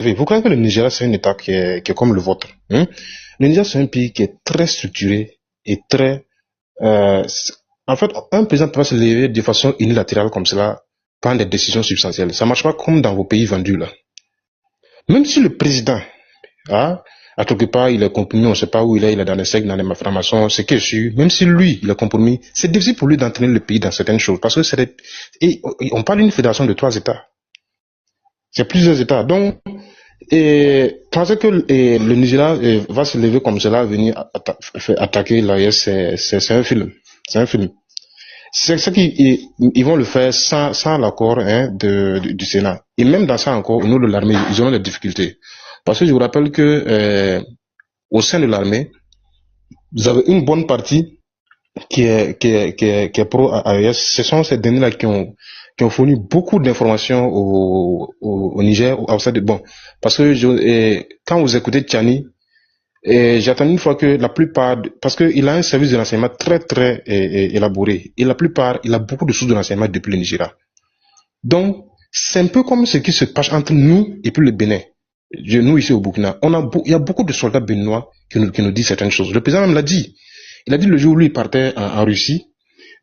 Vous croyez que le Nigeria, c'est un État qui est comme le vôtre, hein? Le Nigeria, c'est un pays qui est très structuré et très... euh, en fait, un président peut pas se lever de façon unilatérale comme cela, prendre des décisions substantielles. Ça marche pas comme dans vos pays vendus, là. Même si le président, ah, à quelque part, il est compromis, on ne sait pas où il est dans les sectes, dans les malformations, c'est que sûr, même si lui, il est compromis, c'est difficile pour lui d'entraîner le pays dans certaines choses, parce que et on parle d'une fédération de 3 États. C'est plusieurs États. Donc, penser que le Nigeria va se lever comme cela, venir attaquer l'AES, c'est un film. C'est un film. C'est ce qu'ils vont le faire sans l'accord, hein, du Sénat. Et même dans ça encore, au niveau de l'armée, ils auront des difficultés. Parce que je vous rappelle que au sein de l'armée, vous avez une bonne partie qui est pro AES. Ce sont ces derniers-là qui ont fourni beaucoup d'informations au Niger, bon, parce que quand vous écoutez Tchani, j'attends une fois que la plupart, parce qu'il a un service de renseignement très très élaboré, et la plupart, il a beaucoup de sources de renseignement depuis le Nigeria. Donc, c'est un peu comme ce qui se passe entre nous et puis le Bénin. Nous ici au Burkina, il y a beaucoup de soldats béninois qui nous disent certaines choses. Le président même l'a dit. Il a dit le jour où lui partait en Russie,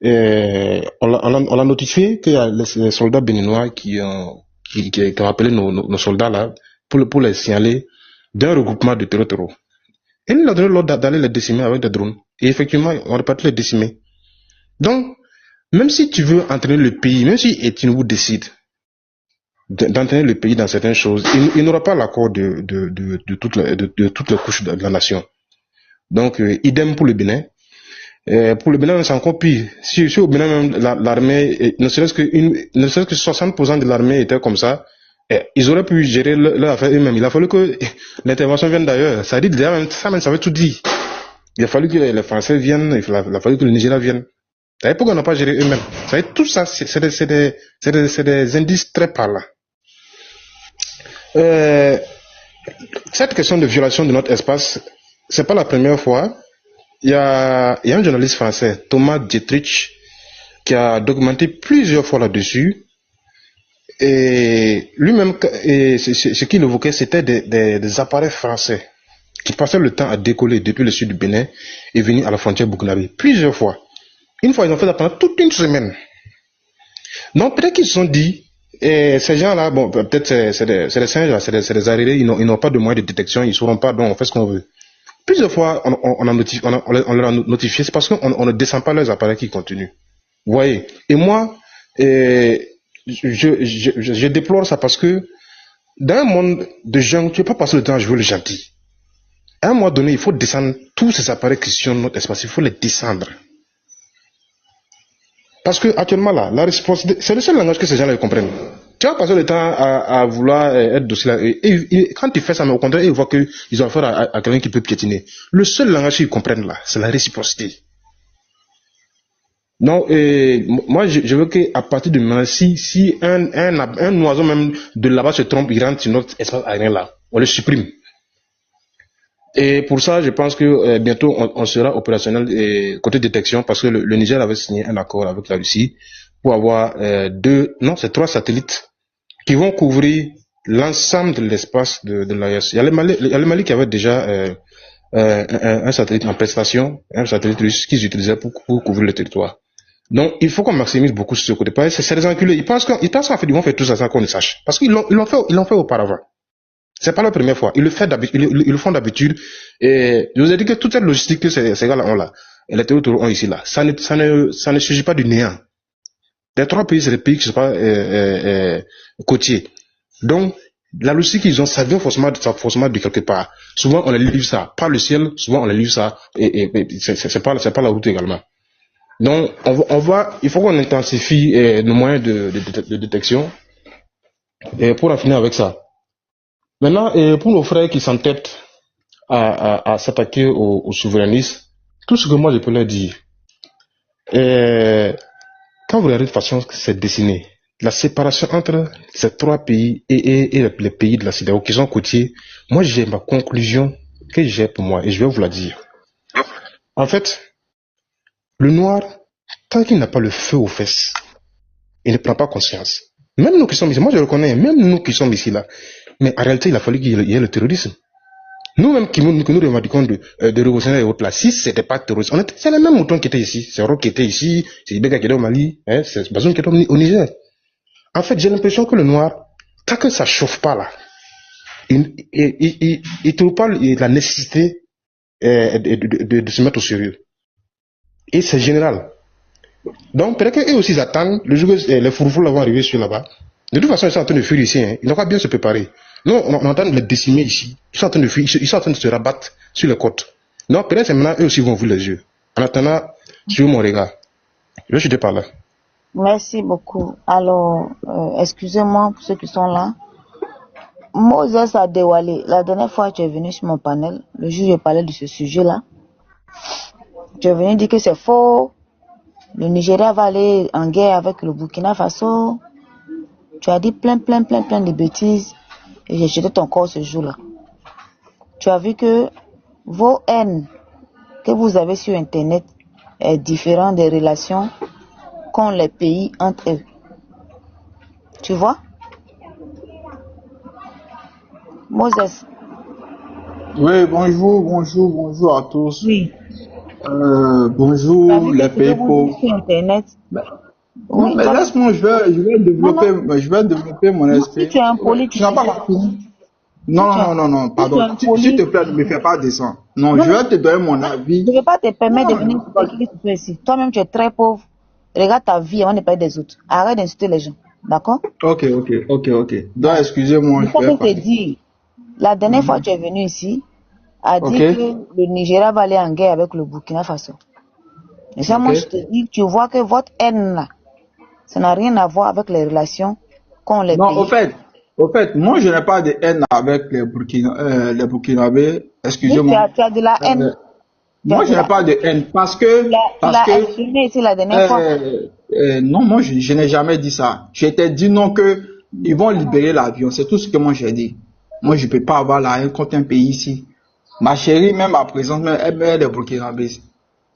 on l'a notifié qu'il y a les soldats béninois qui ont appelé nos soldats là pour les signaler d'un regroupement de terreau. Et il a donné l'ordre d'aller les décimer avec des drones. Et effectivement, on est parti les décimer. Donc, même si tu veux entraîner le pays, même si Tinubu décide d'entraîner le pays dans certaines choses, il n'aura pas l'accord de toutes les couches de la nation. Donc, idem pour le Bénin. Pour le Bénin, c'est encore pire. Si au Bénin, même, l'armée, ne serait-ce que 60% de l'armée était comme ça, ils auraient pu gérer leur affaire eux-mêmes. Il a fallu que l'intervention vienne d'ailleurs. Ça dit déjà, ça veut tout dire. Il a fallu que les Français viennent, il a fallu que le Nigeria vienne. Ça veut pourquoi on n'a pas géré eux-mêmes. Ça veut tout ça, c'est des indices très parlants. Cette question de violation de notre espace, c'est pas la première fois. Il y a un journaliste français, Thomas Dietrich, qui a documenté plusieurs fois là-dessus. Et lui-même, ce qu'il évoquait, c'était des appareils français qui passaient le temps à décoller depuis le sud du Bénin et venir à la frontière burkinabé. Plusieurs fois. Une fois, ils ont fait ça pendant toute une semaine. Donc, peut-être qu'ils se sont dit, ces gens-là, bon, peut-être c'est des singes, c'est des arriérés, ils n'ont pas de moyens de détection, ils ne sauront pas, donc on fait ce qu'on veut. Plusieurs fois, on leur a notifié, c'est parce qu'on ne descend pas leurs appareils qui continuent. Vous voyez. Et moi, je déplore ça parce que dans un monde de gens, tu ne peux pas passer le temps à jouer le gentil. À un moment donné, il faut descendre tous ces appareils qui sont notre espace, il faut les descendre. Parce que actuellement là, la réciprocité, c'est le seul langage que ces gens-là comprennent. Tu vas passer le temps à vouloir être docile. Et quand tu fais ça, mais au contraire, ils voient qu'ils ont affaire à quelqu'un qui peut piétiner. Le seul langage qu'ils comprennent là, c'est la réciprocité. Donc, moi, je veux qu'à partir de maintenant, si un oiseau même de là-bas se trompe, il rentre sur notre espace aérien là, on le supprime. Et pour ça, je pense que bientôt, on sera opérationnel côté détection parce que le Niger avait signé un accord avec la Russie pour avoir 3 satellites qui vont couvrir l'ensemble de l'espace de l'AES. Il y a le Mali qui avait déjà un satellite en prestation, un satellite russe qu'ils utilisaient pour couvrir le territoire. Donc, il faut qu'on maximise beaucoup sur ce côté. C'est des enculés. Ils pensent qu'en fait, ils vont faire tout ça sans qu'on le sache. Parce qu'ils l'ont fait auparavant. C'est pas la première fois. Ils le font d'habitude. Et je vous ai dit que toute cette logistique que ces gars-là ont là, et les terroristes ont ici là, ça ne surgit pas du néant. Les 3 pays, c'est des pays qui ne sont pas côtiers. Donc, la logistique qu'ils ont, ça vient forcément de quelque part. Souvent, on les livre ça par le ciel. Souvent, on les livre ça et c'est pas la route également. Donc, il faut qu'on intensifie nos moyens de détection pour en finir avec ça. Maintenant, pour nos frères qui s'entêtent à s'attaquer aux souverainistes, tout ce que moi je peux leur dire, quand vous regardez de façon que c'est dessiné, la séparation entre ces 3 pays et les pays de la CEDEAO qui sont côtiers, moi j'ai ma conclusion que j'ai pour moi et je vais vous la dire. En fait, le noir, tant qu'il n'a pas le feu aux fesses, il ne prend pas conscience. Même nous qui sommes ici, moi je reconnais, même nous qui sommes ici là, Mais en réalité, il a fallu qu'il y ait le terrorisme. Nous-mêmes qui nous revendiquons de révolutionnaires et autres là, si c'était pas terroriste, c'est les mêmes moutons qui étaient ici, c'est Europe qui était ici, c'est Ibeka qui était au Mali, hein, c'est Bazoum qui était au Niger. En fait, j'ai l'impression que le noir, tant que ça chauffe pas là, il trouve pas la nécessité de se mettre au sérieux. Et c'est général. Donc, peut-être qu'eux aussi ils attendent le jour où les fourfous vont arriver sur là-bas. De toute façon, ils sont en train de fuir ici. Hein. Ils n'ont pas bien se préparer. Nous, on est en train de les décimer ici. Ils sont en train de fuir, ils sont en train de se rabattre sur les côtes. Donc, peut-être que maintenant, eux aussi vont ouvrir les yeux. En attendant, suivez mon regard. Je suis par là. Merci beaucoup. Alors, excusez-moi pour ceux qui sont là. Moses Adewale, la dernière fois tu es venu sur mon panel, le jour où je parlais de ce sujet-là, tu es venu dire que c'est faux. Le Nigeria va aller en guerre avec le Burkina Faso. Tu as dit plein de bêtises et j'ai jeté ton corps ce jour-là. Tu as vu que vos haines que vous avez sur Internet est différent des relations qu'ont les pays entre eux. Tu vois? Moses. Oui, bonjour à tous. Oui. Bonjour les pays pauvres. Sur Internet. Oui, mais laisse-moi, je vais développer mon esprit. Si tu es un politique. Tu n'as pas fini. Non, pardon. S'il te plaît, ne me fais pas descendre. Non, je vais te donner mon avis. Je ne vais pas te permettre de venir insulter ici. Toi-même, tu es très pauvre. Regarde ta vie avant de parler des autres. Arrête d'insulter les gens. D'accord? Ok. Donc, excusez-moi. Je peux te dire, la dernière fois que tu es venu ici, a dit que le Nigeria va aller en guerre avec le Burkina Faso. Et ça, moi, je te dis, tu vois que votre haine là, ça n'a rien à voir avec les relations qu'ont les pays. Non, au fait, moi, je n'ai pas de haine avec les Burkinabés. Excusez-moi. Tu as de la haine. Moi, je n'ai pas de haine parce que... Tu l'as exprimé ici la dernière fois. Non, moi, je n'ai jamais dit ça. Je t'ai dit non que ils vont libérer l'avion. C'est tout ce que moi j'ai dit. Moi, je ne peux pas avoir la haine contre un pays ici. Ma chérie, même à présent, elle est des Burkinabés.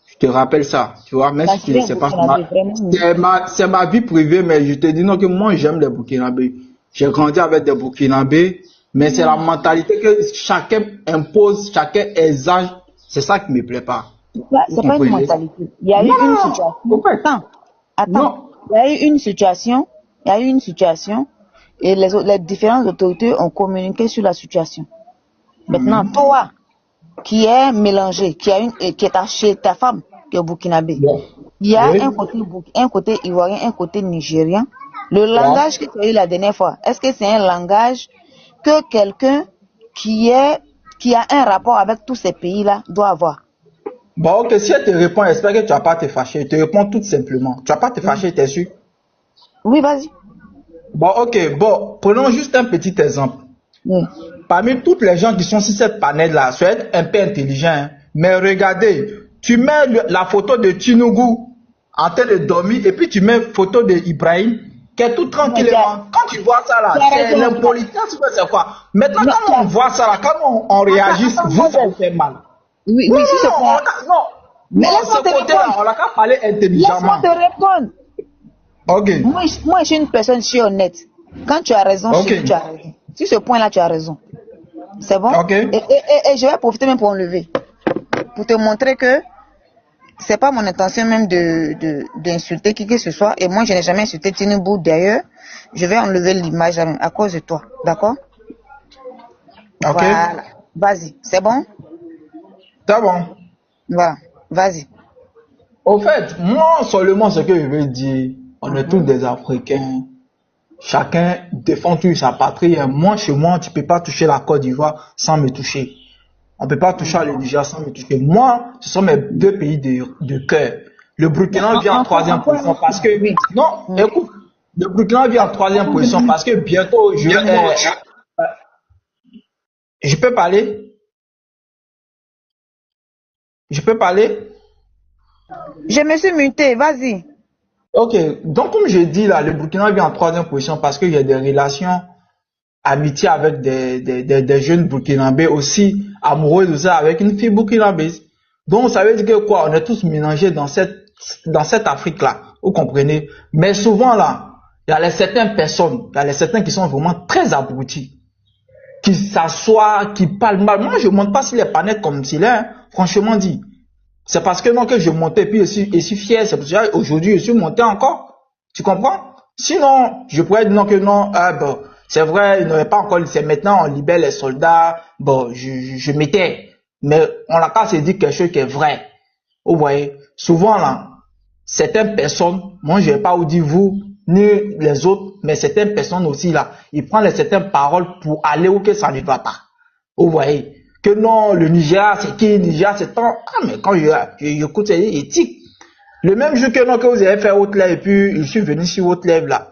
Je te rappelle ça, tu vois, même si tu ne sais pas, c'est ma vie privée, mais je te dis non que moi j'aime les Burkinabés. J'ai grandi avec des Burkinabés, mais c'est la mentalité que chacun impose, chacun exage, c'est ça qui me plaît pas. C'est pas une mentalité. Il y a eu une situation. Attends. Il y a eu une situation, et les différentes autorités ont communiqué sur la situation. Maintenant, toi, qui est mélangé, qui est chez ta femme, qui est burkinabé. Il y a un côté ivoirien, un côté nigérien. Le langage que tu as eu la dernière fois, est-ce que c'est un langage que quelqu'un qui a un rapport avec tous ces pays-là doit avoir? Bon, ok, si elle te répond, j'espère que tu vas pas te fâcher. Elle te répond tout simplement. Tu vas pas te fâcher, t'es sûr? Oui, vas-y. Bon, ok, prenons juste un petit exemple. Oui. Parmi toutes les gens qui sont sur cette panel-là, ça va être un peu intelligent, hein, mais regardez, tu mets la photo de Tinubu en train de dormir et puis tu mets une photo d'Ibrahim qui est tout tranquillement. Quand tu vois ça là, c'est l'impolitesse, c'est quoi? Maintenant, quand on voit ça là, quand on réagit, vous fait mal. Oui, si c'est quoi? Mais laisse-moi te répondre. On n'a qu'à parler intelligemment. Laisse-moi te répondre. Ok. Moi, je suis une personne, je suis honnête. Quand tu as raison, tu as raison. Sur ce point-là, tu as raison. C'est bon? Okay. Et je vais profiter même pour enlever. Pour te montrer que c'est pas mon intention même d'insulter qui que ce soit. Et moi, je n'ai jamais insulté Tinubu. D'ailleurs, je vais enlever l'image à cause de toi. D'accord? Ok. Voilà. Vas-y. C'est bon? C'est bon. Voilà. Vas-y. Au fait, moi, seulement ce que je veux dire, on est tous des Africains. Chacun défend toujours sa patrie. Moi, chez moi, tu ne peux pas toucher la Côte d'Ivoire sans me toucher. On ne peut pas toucher le Niger sans me toucher. Moi, ce sont mes deux pays de cœur. Le Burkina vient en troisième position parce que... Non, écoute. Le Burkina vient en troisième position parce que bientôt, je peux parler? Je peux parler? Je me suis muté, vas-y. Ok, donc comme je dis là, le Burkina vient en troisième position parce qu'il y a des relations amitié avec des jeunes burkinabés aussi amoureux de ça avec une fille burkinabèse. Donc ça veut dire que quoi, on est tous mélangés dans cette Afrique là, vous comprenez? Mais souvent là, il y a certaines personnes, il y a certains qui sont vraiment très abrutis. qui s'assoient, qui parlent mal. Moi, je monte pas sur les panels comme s'il est, hein, franchement dit. C'est parce que non que je montais, puis je suis fier. C'est pour ça qu'aujourd'hui, je suis monté encore. Tu comprends? Sinon, je pourrais dire non que non, bon, c'est vrai, il n'aurait pas encore, c'est maintenant, on libère les soldats. Bon, je m'étais. Mais on n'a qu'à se dire quelque chose qui est vrai. Vous voyez, souvent là, certaines personnes, moi je vais pas vous dire vous, ni les autres, mais certaines personnes aussi là, ils prennent certaines paroles pour aller où que ça ne va pas. Vous voyez, que non, le Nigeria c'est qui, le Nigeria c'est tant. Ah mais quand j'écoute, c'est éthique. Le même jour que non, que vous avez fait votre live et puis je suis venu sur votre live là.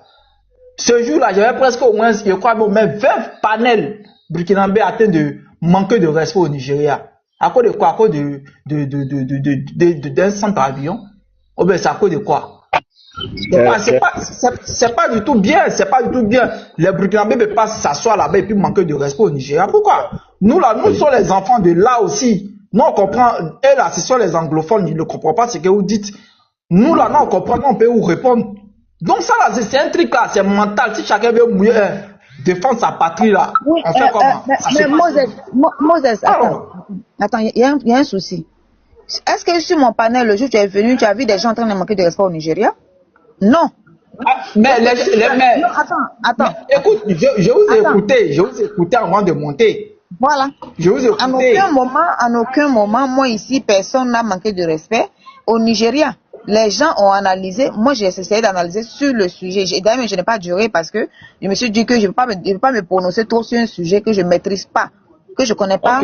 Ce jour-là, j'avais presque au moins, je crois, au moins 20 panels burkinabés atteints de manquer de respect au Nigeria. À cause de quoi? À cause d'un centre d'avion? Oh ben, c'est à cause de quoi? C'est pas du tout bien, c'est pas du tout bien. Les Burkinabés ne peuvent pas s'asseoir là-bas et puis manquer de respect au Nigeria. Pourquoi? Nous là, nous sommes les enfants de là aussi. Nous on comprend, et là, ce sont les anglophones, ils ne comprennent pas ce que vous dites. Nous là, nous on comprend, on peut vous répondre. Donc ça là, c'est un truc là, c'est mental. Si chacun veut mouiller, défendre sa patrie là, Oui, on fait comment? mais Moses, attends, il y a un souci. Est-ce que sur mon panel, le jour où tu es venu, tu as vu des gens en train de manquer de respect au Nigeria? Non. Mais Non, attends. Écoute, je vous ai écouté avant de monter. Voilà. Je vous ai écouté. En aucun moment, moi ici, personne n'a manqué de respect au Nigeria. Les gens ont analysé, moi j'ai essayé d'analyser sur le sujet. D'ailleurs, je n'ai pas duré parce que je me suis dit que je ne peux pas me prononcer trop sur un sujet que je ne maîtrise pas, que je ne connais pas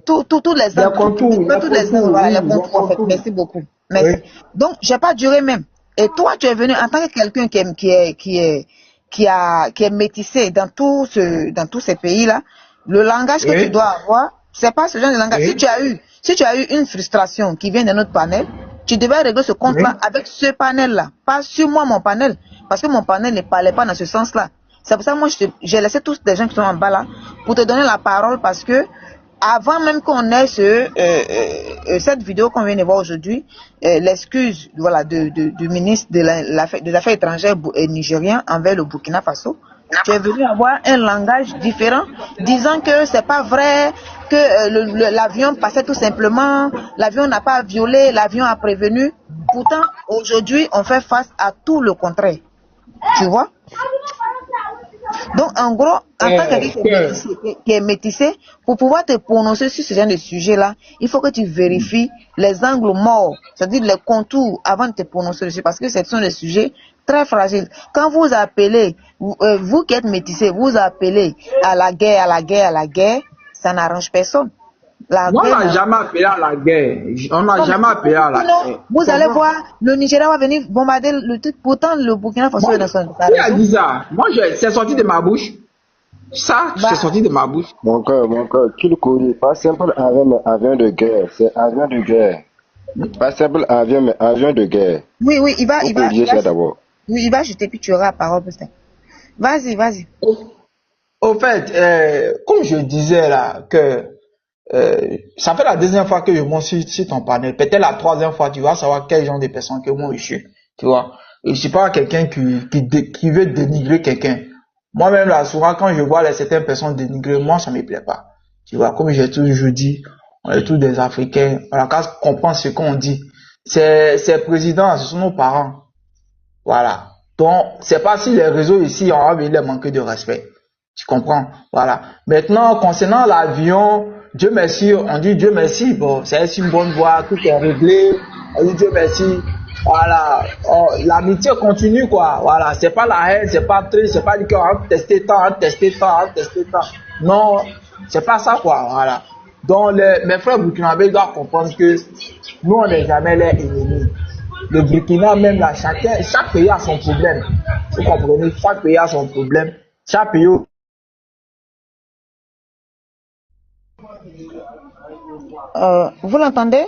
tous les contours en fait. Merci beaucoup. Merci. Oui. Donc, j'ai pas duré même. Et toi, tu es venu en tant que quelqu'un qui est métissé dans tous ces pays-là. Le langage que tu dois avoir, c'est pas ce genre de langage. Si tu as eu une frustration qui vient de notre panel, tu devais régler ce compte-là avec ce panel-là, pas sur moi, mon panel, parce que mon panel ne parlait pas dans ce sens-là. C'est pour ça que moi, j'ai laissé tous les gens qui sont en bas là pour te donner la parole, parce que avant même qu'on ait cette vidéo qu'on vient de voir aujourd'hui, l'excuse du ministre des Affaires étrangères nigérien envers le Burkina Faso, tu es venu avoir un langage différent, disant que c'est pas vrai, que l'avion passait tout simplement, l'avion n'a pas violé, l'avion a prévenu. Pourtant, aujourd'hui, on fait face à tout le contraire. Tu vois? Donc, en gros, en tant que quelqu'un qui est métissé, pour pouvoir te prononcer sur ce genre de sujet-là, il faut que tu vérifies les angles morts, c'est-à-dire les contours avant de te prononcer dessus, parce que ce sont des sujets très fragiles. Quand vous appelez, vous qui êtes métissé, vous appelez à la guerre, ça n'arrange personne. On n'a jamais appelé à la guerre. On n'a jamais appelé à la guerre. Vous allez voir, le Nigeria va venir bombarder le truc. Pourtant, le Burkina Faso est dans son. Qui a dit ça? Moi, c'est sorti de ma bouche. Ça, c'est sorti de ma bouche. Mon cœur, qu'il courut. Pas simple avion, mais avion de guerre. C'est avion de guerre. Pas simple avion, mais avion de guerre. Oui, il va. d'abord. Oui, il va jeter, puis tu auras la parole, peut-être. Vas-y. Au fait, comme je disais là, que ça fait la deuxième fois que je monte sur ton panel. Peut-être la troisième fois, tu vas savoir quel genre de personne que moi je suis. Tu vois. Et je suis pas quelqu'un qui veut dénigrer quelqu'un. Moi-même là, souvent quand je vois certaines personnes dénigrer, moi ça me plaît pas. Tu vois, comme j'ai toujours dit, on est tous des Africains. On a qu'à comprendre ce qu'on dit. Ces présidents, ce sont nos parents. Voilà. Donc, c'est pas si les réseaux ici, on va venir les manquer de respect. Tu comprends? Voilà. Maintenant, concernant l'avion, Dieu merci, on dit Dieu merci, bon, c'est une bonne voie, tout est réglé, on dit Dieu merci, voilà, l'amitié continue, quoi, voilà, c'est pas la haine, c'est pas triste, c'est pas du qu'on va tester tant, non, c'est pas ça, quoi, voilà. Donc, mes frères burkinabés doivent comprendre que nous, on n'est jamais les ennemis. Le Burkina, même là, chaque pays a son problème, vous comprenez, chaque pays a son problème, chaque pays. Vous l'entendez?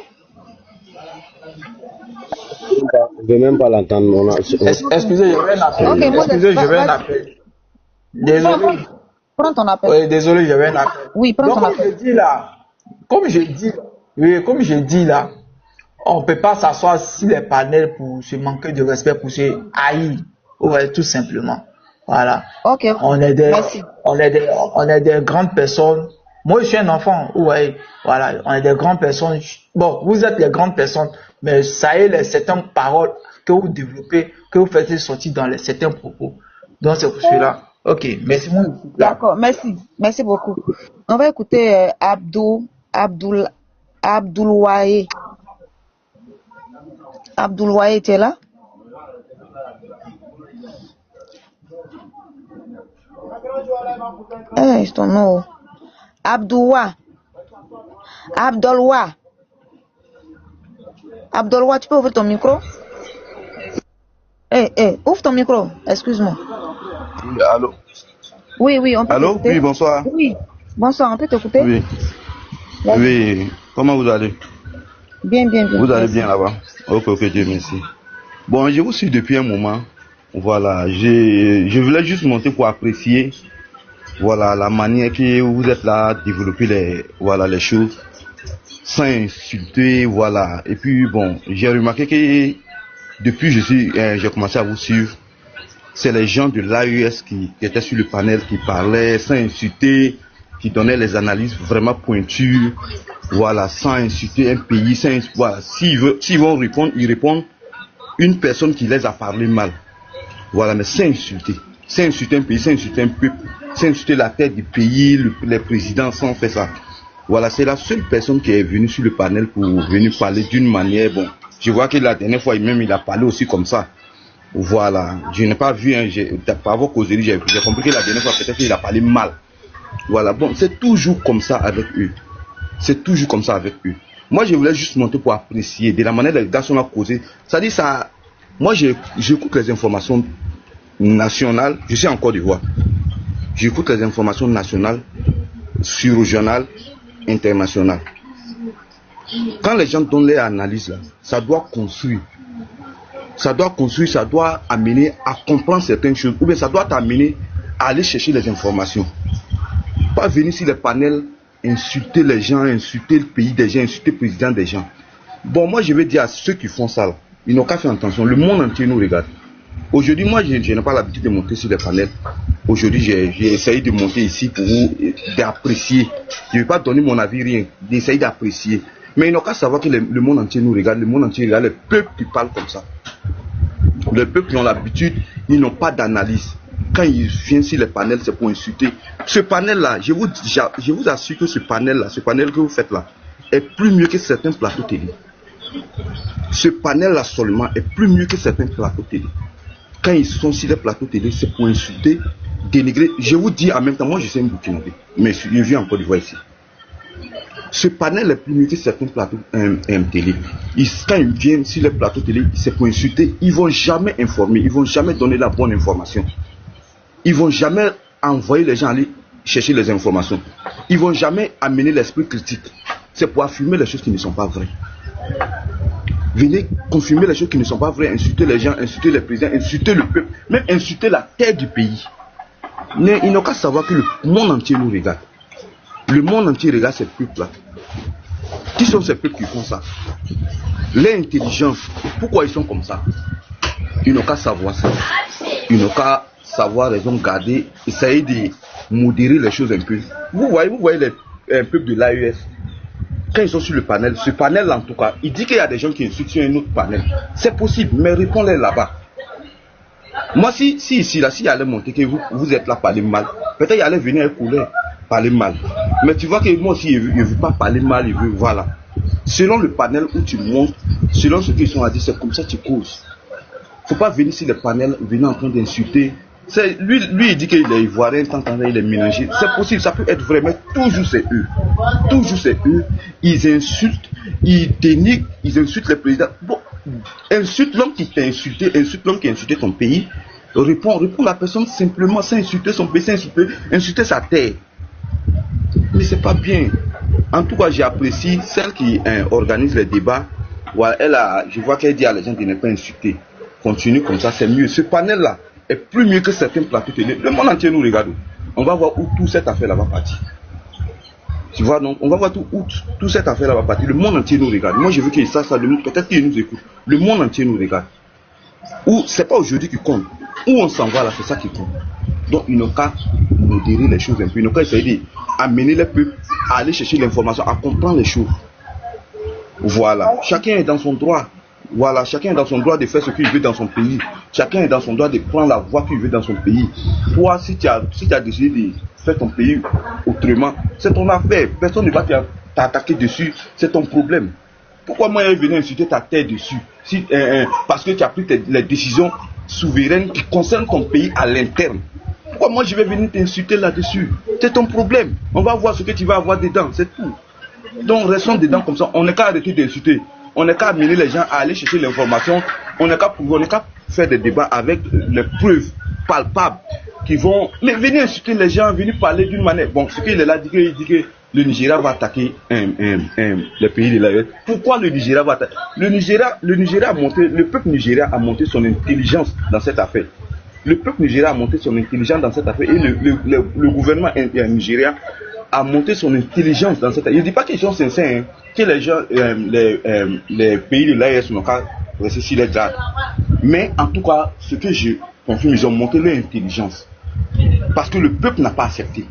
Je ne vais même pas l'entendre. Excusez, je vais un appel. Okay, Excusez, je vais un appel. Désolé. Prends ton appel. Oui, désolé, je vais un appel. Oui, prends ton appel. Comme je dis là, on ne peut pas s'asseoir sur les panels pour se manquer de respect, pour se haïr. Ouais, tout simplement. Voilà. Ok, On est des, merci. on est des grandes personnes. Moi, je suis un enfant. Ouais, voilà. On est des grandes personnes. Bon, vous êtes les grandes personnes, mais ça est les certaines paroles que vous développez, que vous faites sortir dans les certains propos. Donc, c'est pour cela. Ok, merci moi. D'accord, merci. Merci beaucoup. On va écouter Abdoul Wahe, tu es là? Je ton nom. Abdoulwa. Abdoulwa, tu peux ouvrir ton micro? Ouvre ton micro. Excuse-moi. Oui, allô? Oui, on peut Allô? t'écouter. Oui, bonsoir. Oui, bonsoir, on peut t'écouter? Oui, Vas-y. oui. Comment vous allez? Bien. Vous allez Merci. bien là-bas? Ok, Dieu merci. Bon, je vous suis depuis un moment. Voilà, je voulais juste monter pour apprécier, voilà, la manière que vous êtes là, développer les choses, sans insulter, voilà. Et puis, bon, j'ai remarqué que depuis j'ai commencé à vous suivre, c'est les gens de l'AES qui étaient sur le panel, qui parlaient sans insulter, qui donnaient les analyses vraiment pointues, voilà, sans insulter un pays, voilà, s'ils vont répondre, ils répondent une personne qui les a parlé mal, voilà, mais sans insulter un pays, sans insulter un peuple, sans insulter la tête du pays, les présidents, sans faire ça. Voilà, c'est la seule personne qui est venue sur le panel pour venir parler d'une manière, bon, je vois que la dernière fois même il a parlé aussi comme ça. Voilà, je n'ai pas vu, par vos causeries, j'ai compris que la dernière fois peut-être qu'il a parlé mal. Voilà, bon, c'est toujours comme ça avec eux. C'est toujours comme ça avec eux. Moi, je voulais juste monter pour apprécier de la manière dont les gars sont à causer. Ça dit ça, moi, j'écoute les informations nationales, je suis en Côte d'Ivoire. J'écoute les informations nationales, sur régionales, internationales. Quand les gens donnent leur analyse, là, ça doit construire. Ça doit amener à comprendre certaines choses, ou bien ça doit t'amener à aller chercher les informations. Pas venir sur les panels, insulter les gens, insulter le pays des gens, insulter le président des gens. Bon, moi je vais dire à ceux qui font ça, là, ils n'ont qu'à faire attention, le monde entier nous regarde. Aujourd'hui, moi je n'ai pas l'habitude de monter sur les panels. Aujourd'hui, j'ai essayé de monter ici pour vous, d'apprécier. Je ne vais pas donner mon avis, rien, d'essayer d'apprécier. Mais ils n'ont qu'à savoir que le monde entier nous regarde, le monde entier regarde les peuples qui parlent comme ça. Les peuples qui ont l'habitude, ils n'ont pas d'analyse. Quand ils viennent sur les panels, c'est pour insulter. Ce panel-là, je vous assure que ce panel-là, ce panel que vous faites là, est plus mieux que certains plateaux télé. Ce panel-là seulement est plus mieux que certains plateaux télé. Quand ils sont sur les plateaux télé, c'est pour insulter, dénigrer. Je vous dis en même temps, moi je suis un Burkinabé, mais je vis en Côte d'Ivoire ici. Ce panel est plus mieux que certains plateaux télé. Quand ils viennent sur les plateaux télé, c'est pour insulter. Ils ne vont jamais informer, ils ne vont jamais donner la bonne information. Ils ne vont jamais envoyer les gens aller chercher les informations. Ils ne vont jamais amener l'esprit critique. C'est pour affirmer les choses qui ne sont pas vraies. Venez confirmer les choses qui ne sont pas vraies, insulter les gens, insulter les présidents, insulter le peuple, même insulter la terre du pays. Mais ils n'ont qu'à savoir que le monde entier nous regarde. Le monde entier regarde ces peuples-là. Qui sont ces peuples qui font ça? L'intelligence, pourquoi ils sont comme ça? Ils n'ont qu'à savoir ça. Ils n'ont qu'à savoir raison garder, essayer de modérer les choses un peu. Vous voyez les peuples de l'AES, quand ils sont sur le panel, ce panel en tout cas, il dit qu'il y a des gens qui insultent sur un autre panel. C'est possible, mais réponds-les là-bas. Moi, si ici, là, s'il allait monter que vous êtes là parler mal, peut-être il allait venir avec couleur parler mal. Mais tu vois que moi aussi, il ne veut pas parler mal, il veut, voilà. Selon le panel où tu montes, selon ce qu'ils sont à dire, c'est comme ça que tu causes. Il ne faut pas venir sur le panel, venir en train d'insulter. Lui, il dit qu'il est ivoirien, il est mélangé. C'est possible, ça peut être vrai, mais toujours c'est eux. Toujours c'est eux. Ils insultent, ils dénigrent, ils insultent les présidents. Bon, insulte l'homme qui t'a insulté, insulte l'homme qui a insulté ton pays. Réponds la personne simplement sans insulter son pays, sans insulter sa terre. Mais c'est pas bien. En tout cas, j'apprécie celle qui organise les débats. Voilà, je vois qu'elle dit à les gens de ne pas insulter. Continue comme ça, c'est mieux. Ce panel-là est plus mieux que certains plateaux télé. Le monde entier nous regarde. On va voir où toute cette affaire-là va partir. Tu vois, donc, on va voir où toute cette affaire-là va partir. Le monde entier nous regarde. Moi, je veux qu'ils sachent ça. Peut-être qu'ils nous écoutent. Le monde entier nous regarde. Ou c'est pas aujourd'hui qui compte. Où on s'en va là, c'est ça qui compte. Donc ils n'ont qu'à modérer les choses un peu. Ils n'ont qu'à essayer d'amener les peuples à aller chercher l'information, à comprendre les choses. Voilà. Chacun est dans son droit. Voilà, chacun est dans son droit de faire ce qu'il veut dans son pays. Chacun est dans son droit de prendre la voie qu'il veut dans son pays. Toi, si tu as décidé de faire ton pays autrement, c'est ton affaire. Personne ne va t'attaquer dessus. C'est ton problème. Pourquoi moi, je vais venir insulter ta terre dessus parce que tu as pris les décisions souveraines qui concernent ton pays à l'interne. Pourquoi moi, je vais venir t'insulter là-dessus? C'est ton problème. On va voir ce que tu vas avoir dedans, c'est tout. Donc, restons dedans comme ça. On n'est qu'à arrêter d'insulter. On n'est qu'à amener les gens à aller chercher l'information. On n'est qu'à faire des débats avec les preuves palpables qui vont... Mais venir insulter les gens, venir parler d'une manière... Bon, ce qu'il est là, il dit que le Nigeria va attaquer le pays de l'AES. Pourquoi le Nigeria va attaquer? Le peuple nigérien a monté son intelligence dans cette affaire. Le peuple nigérien a monté son intelligence dans cette affaire et le gouvernement nigérien a monté son intelligence dans cette affaire. Je ne dis pas qu'ils sont sincères, que les gens, les pays de l'AES n'ont qu'à rester sur les gardes. Mais en tout cas, ce que je confirme, ils ont monté leur intelligence. Parce que le peuple n'a pas accepté.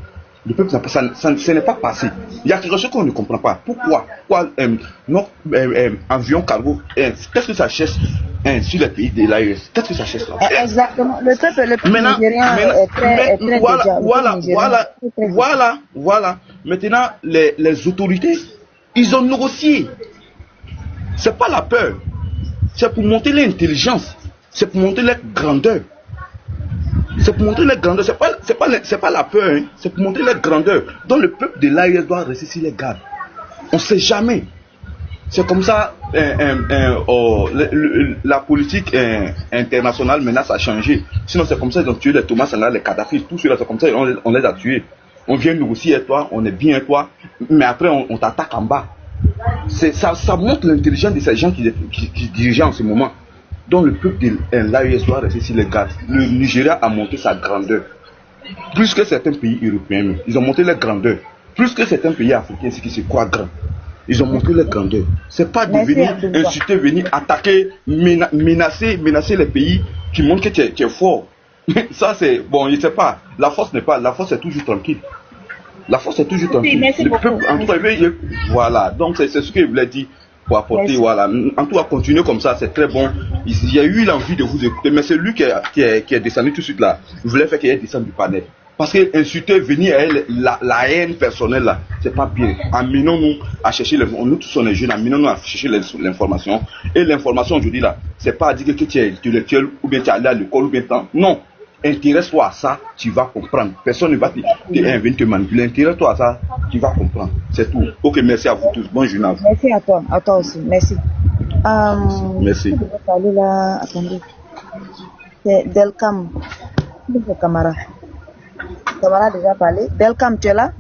Le peuple n'a pas, ça n'est pas passé. Il y a quelque chose qu'on ne comprend pas. Pourquoi notre avion cargo, qu'est-ce que ça cherche sur les pays de l'AES? Qu'est-ce que ça cherche là? Exactement. Le peuple nigérien est très voilà. Maintenant, les autorités, ils ont négocié. C'est pas la peur. C'est pour monter l'intelligence. C'est pour monter la grandeur. C'est pour montrer les grandeurs, c'est pas la peur, hein. C'est pour montrer les grandeurs. Donc le peuple de l'AES doit rester sur les gardes. On ne sait jamais. C'est comme ça, la politique internationale maintenant ça a changé. Sinon c'est comme ça ils ont tué les Thomas Sankara, les Kadhafi, tout cela c'est comme ça on les a tués. On vient négocier avec toi, on est bien avec toi, mais après on t'attaque en bas. Ça montre l'intelligence de ces gens qui dirigent en ce moment. Donc le peuple de l'AES doit rester sur les gardes. Le Nigeria a monté sa grandeur. Plus que certains pays européens, ils ont monté leur grandeur. Plus que certains pays africains qui se croient grands. Ils ont monté leur grandeur. C'est pas de venir insulter, venir attaquer, menacer les pays qui montrent que tu es fort. Ça c'est, bon, je sais pas. La force est toujours tranquille. La force est toujours tranquille. Le peuple, en tout cas, voilà. Donc c'est ce que je voulais dire. Pour apporter, voilà. En tout cas, continuer comme ça, c'est très bon. Il y a eu l'envie de vous écouter, mais c'est lui qui est descendu tout de suite là. Je voulais faire qu'il ait descendu du panel. Parce que insulter, venir à la haine personnelle là, c'est pas bien. Amenons-nous à chercher l'information. Nous tous on est jeunes, amenons-nous à chercher l'information. Et l'information aujourd'hui là, c'est pas à dire que tu es intellectuel ou bien tu es allé à l'école ou bien tant. Non. Intéresse-toi à ça, tu vas comprendre. Personne ne va te manipuler. Intéresse-toi à ça, tu vas comprendre. C'est tout. Ok, merci à vous tous. Bonne journée à vous. Merci à toi aussi. Merci. Merci. Je vais parler là, attendez. C'est Delcam. C'est Camara. Camara a déjà parlé. Delcam, tu es là?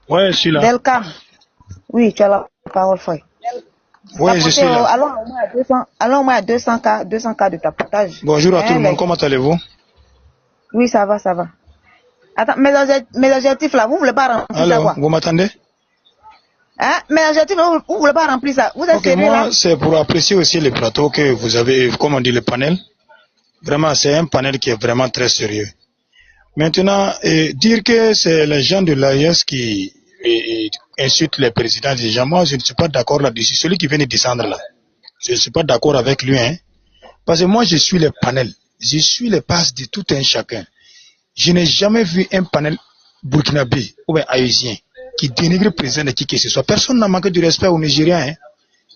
Ouais, je suis là. Delcam. Oui, tu as la parole, Foy. Oui, je suis là. Allons au moins à 200 cas de tapotage. Bonjour à tout le monde, comment allez-vous? Oui, ça va. Attends, mes adjectifs là, vous ne voulez pas remplir ça? Alors, vous m'attendez? Hein? Mes adjectifs, vous ne voulez pas remplir ça? Vous êtes sérieux là? Moi, c'est pour apprécier aussi les plateaux que vous avez, comme on dit, le panel. Vraiment, c'est un panel qui est vraiment très sérieux. Maintenant, dire que c'est les gens de l'AES qui insultent les présidents des gens, moi je ne suis pas d'accord là-dessus. Celui qui vient de descendre là, je ne suis pas d'accord avec lui, hein. Parce que moi je suis le panel, je suis les passes de tout un chacun. Je n'ai jamais vu un panel burkinabé ou bien haïtien qui dénigre le président de qui que ce soit. Personne n'a manqué de respect aux Nigériens, hein.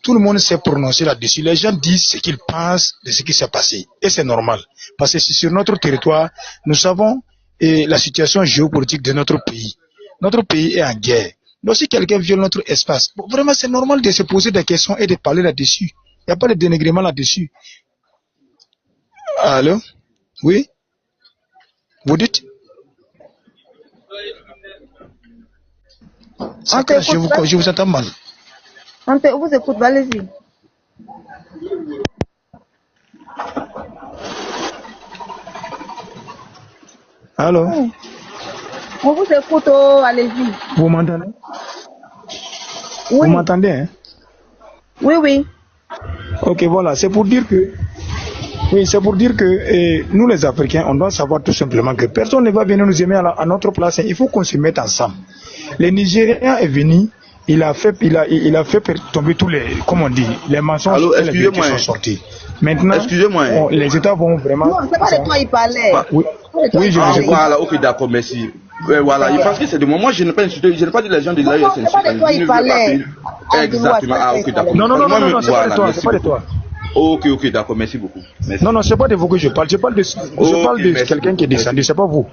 Tout le monde s'est prononcé là-dessus. Les gens disent ce qu'ils pensent de ce qui s'est passé. Et c'est normal. Parce que sur notre territoire, nous savons la situation géopolitique de notre pays. Notre pays est en guerre. Donc si quelqu'un viole notre espace, bon, vraiment c'est normal de se poser des questions et de parler là-dessus. Il n'y a pas de dénigrement là-dessus. Allô? Oui? Vous dites? Je vous entends mal. On vous écoute, allez-y. Allô? On vous écoute, allez-y. Vous m'entendez? Oui. Vous m'entendez, hein? Oui, oui. Ok, voilà, c'est pour dire que oui, c'est pour dire que nous les Africains, on doit savoir tout simplement que personne ne va venir nous aimer à notre place. Il faut qu'on se mette ensemble. Le Nigérien est venu, il a fait tomber tous les, comment on dit, les mensonges. Allô, et les vérités sont sortis. Maintenant, excusez-moi. les États vont vraiment. Non, c'est pas de toi il parlait. Oui, oui, je vous écoute. Voilà, ok, d'accord, merci. Voilà, il pense que c'est de moi. Moi, je n'ai pas insulté, je n'ai pas dit les gens de l'AIS. C'est pas de toi il parlait. Exactement. Ah, ok, d'accord. Non, c'est pas de toi, c'est pas de toi. Ok, d'accord, merci beaucoup. Merci. Non, c'est pas de vous que je parle. Je parle de quelqu'un qui est descendu, c'est pas vous.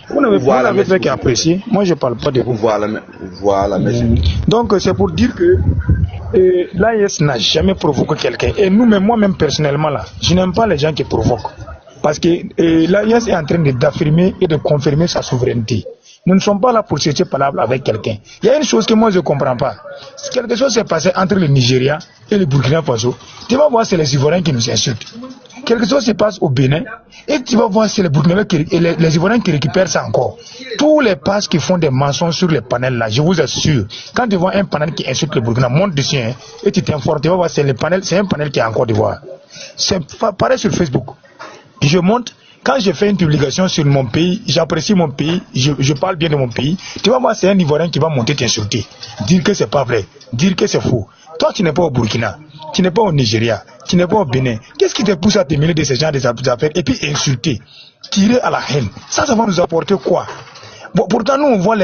Vous n'avez fait qu'apprécier. Moi, je parle pas de vous. Voilà, merci. Donc, c'est pour dire que l'AIS n'a jamais provoqué quelqu'un. Et nous-mêmes, moi-même personnellement, là, je n'aime pas les gens qui provoquent. Parce que l'AIS est en train d'affirmer et de confirmer sa souveraineté. Nous ne sommes pas là pour chercher palable avec quelqu'un. Il y a une chose que moi je ne comprends pas. Si quelque chose s'est passé entre le Nigeria et le Burkina Faso, tu vas voir c'est les Ivoiriens qui nous insultent. Quelque chose se passe au Bénin et tu vas voir c'est les Burkinabés et les Ivoiriens qui récupèrent ça encore. Tous les pages qui font des mensonges sur les panels là, je vous assure, quand tu vois un panel qui insulte le Burkina, monte dessus et tu t'informes, tu vas voir c'est un panel qui est encore d'Ivoire. C'est pareil sur Facebook. Je monte. Quand je fais une publication sur mon pays, j'apprécie mon pays, je parle bien de mon pays, tu vas voir c'est un Ivoirien qui va monter t'insulter, dire que c'est pas vrai, dire que c'est faux. Toi tu n'es pas au Burkina, tu n'es pas au Nigeria, tu n'es pas au Bénin. Qu'est-ce qui te pousse à te mêler de ces gens des affaires et puis insulter, tirer à la haine? Ça va nous apporter quoi? Bon, pourtant nous on voit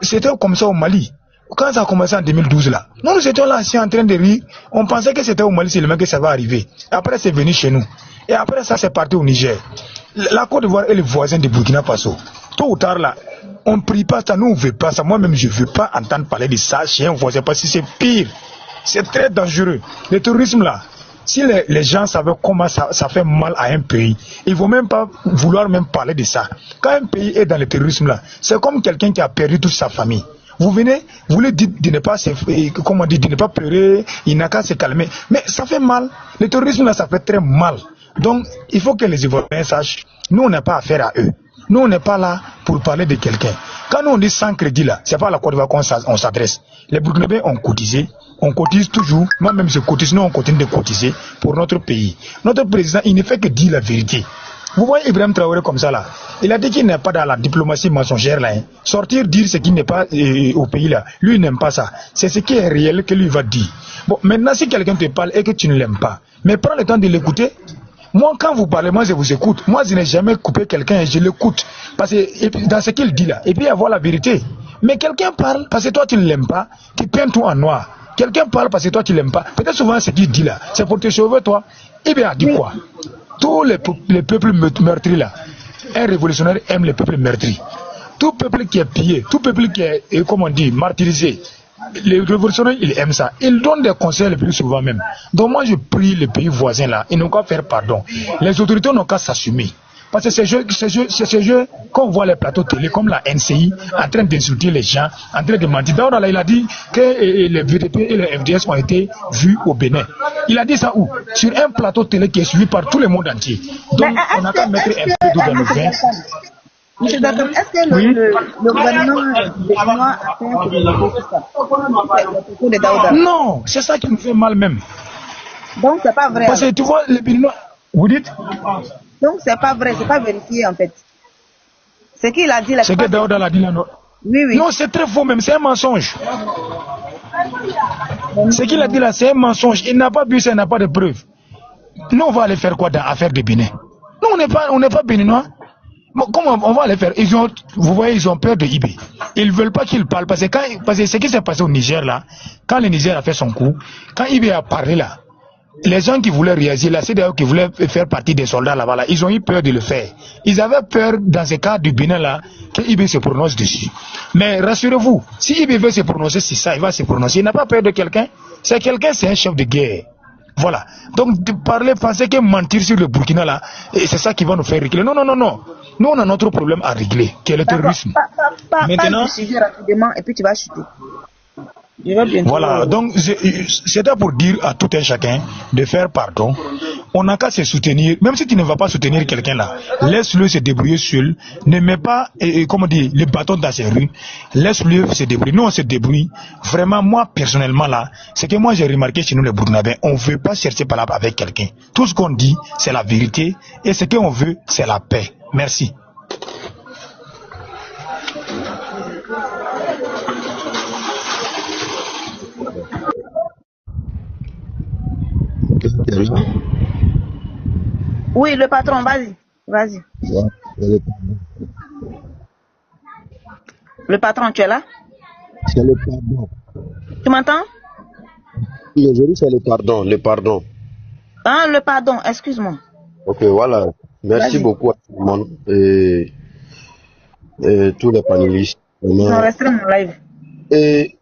c'était comme ça au Mali. Quand ça a commencé en 2012 là, nous étions là assis en train de rire, on pensait que c'était au Mali seulement que ça va arriver. Après c'est venu chez nous. Et après ça, c'est parti au Niger. La Côte d'Ivoire est le voisin de Burkina Faso. Tôt ou tard, là, on ne prie pas ça, nous on ne veut pas ça. Moi-même, je ne veux pas entendre parler de ça chez un voisin parce que c'est pire. C'est très dangereux. Le terrorisme, là, si les gens savaient comment ça fait mal à un pays, ils ne vont même pas vouloir même parler de ça. Quand un pays est dans le terrorisme, là, c'est comme quelqu'un qui a perdu toute sa famille. Vous venez, vous lui dites de ne pas de ne pas pleurer, il n'a qu'à se calmer. Mais ça fait mal. Le terrorisme, là, ça fait très mal. Donc, il faut que les Ivoiriens sachent, nous, on n'a pas affaire à eux. Nous, on n'est pas là pour parler de quelqu'un. Quand nous, on dit sans crédit, là, c'est pas à la Côte d'Ivoire qu'on s'adresse. Les Burkinabés ont cotisé, on cotise toujours. Moi-même, je cotise, nous, on continue de cotiser pour notre pays. Notre président, il ne fait que dire la vérité. Vous voyez Ibrahim Traoré comme ça, là. Il a dit qu'il n'est pas dans la diplomatie mensongère, là. Hein. Sortir, dire ce qui n'est pas au pays, là. Lui, il n'aime pas ça. C'est ce qui est réel que lui va dire. Bon, maintenant, si quelqu'un te parle et que tu ne l'aimes pas, mais prends le temps de l'écouter. Moi, quand vous parlez, moi, je vous écoute. Moi, je n'ai jamais coupé quelqu'un et je l'écoute. Parce que dans ce qu'il dit là, et puis avoir la vérité. Mais quelqu'un parle parce que toi, tu ne l'aimes pas, tu peins tout en noir. Quelqu'un parle parce que toi, tu ne l'aimes pas. Peut-être souvent, ce qu'il dit là, c'est pour te sauver, toi. Eh bien, dit quoi? Tous les peuples meurtris là, un révolutionnaire aime les peuples meurtris. Tout peuple qui est pillé, tout peuple qui est, comment on dit, martyrisé, les révolutionnaires, ils aiment ça. Ils donnent des conseils le plus souvent même. Donc moi, je prie les pays voisins là, ils n'ont qu'à faire pardon. Les autorités n'ont qu'à s'assumer. Parce que ces jeux, quand on voit les plateaux télé comme la NCI en train d'insulter les gens, en train de mentir. D'ailleurs, il a dit que les VDP et les FDS ont été vus au Bénin. Il a dit ça où? Sur un plateau télé qui est suivi par tout le monde entier. Donc, on n'a qu'à mettre un peu d'eau dans le vin. Monsieur Dakar, est-ce que le gouvernement béninois a fait communiquer sur ça? Non, c'est ça qui nous fait mal même. Donc, c'est pas vrai. Parce que tu vois, les Béninois, vous dites? Donc, c'est pas vrai, c'est pas vérifié en fait. Ce qu'il a dit là. C'est que Daouda l'a dit là, non? Oui, oui. Non, c'est très faux même, c'est un mensonge. Ce qu'il a dit là, c'est un mensonge. Il n'a pas bu ça, il n'a pas de preuves. Nous, on va aller faire quoi dans l'affaire de Bénin? Nous, on n'est pas béninois. Bon, comment on va aller faire? Vous voyez, ils ont peur de IB. Ils ne veulent pas qu'il parle. Parce que ce qui s'est passé au Niger là, quand le Niger a fait son coup, quand IB a parlé là, les gens qui voulaient réagir, la CEDEAO qui voulaient faire partie des soldats là-bas, là, ils ont eu peur de le faire. Ils avaient peur, dans ce cas du Bénin là, que IB se prononce dessus. Mais rassurez-vous, si IB veut se prononcer sur ça, il va se prononcer. Il n'a pas peur de quelqu'un. C'est quelqu'un, c'est un chef de guerre. Voilà. Donc, de parler, penser que mentir sur le Burkina là, c'est ça qui va nous faire reculer. Non, non, non, non. Nous, on a notre problème à régler, qui est le terrorisme. Maintenant, du sujet rapidement, et puis tu vas chuter. Je vais bientôt. Voilà, donc c'était pour dire à tout un chacun de faire pardon. On n'a qu'à se soutenir, même si tu ne vas pas soutenir quelqu'un là, laisse-le se débrouiller seul, ne mets pas, comment dire, le bâton dans ses rues, laisse-le se débrouiller. Nous on se débrouille. Vraiment, moi personnellement là, c'est que moi j'ai remarqué chez nous les Burkinabés, on ne veut pas chercher palabres avec quelqu'un. Tout ce qu'on dit, c'est la vérité, et ce qu'on veut, c'est la paix. Merci. Oui, le patron, vas-y. Vas-y. Le patron, tu es là? C'est le pardon. Tu m'entends? Aujourd'hui, c'est le pardon, le pardon. Ah, le pardon, excuse-moi. Ok, voilà. Merci beaucoup à tout le monde et tous les panélistes. Ils ont resté mon live. Et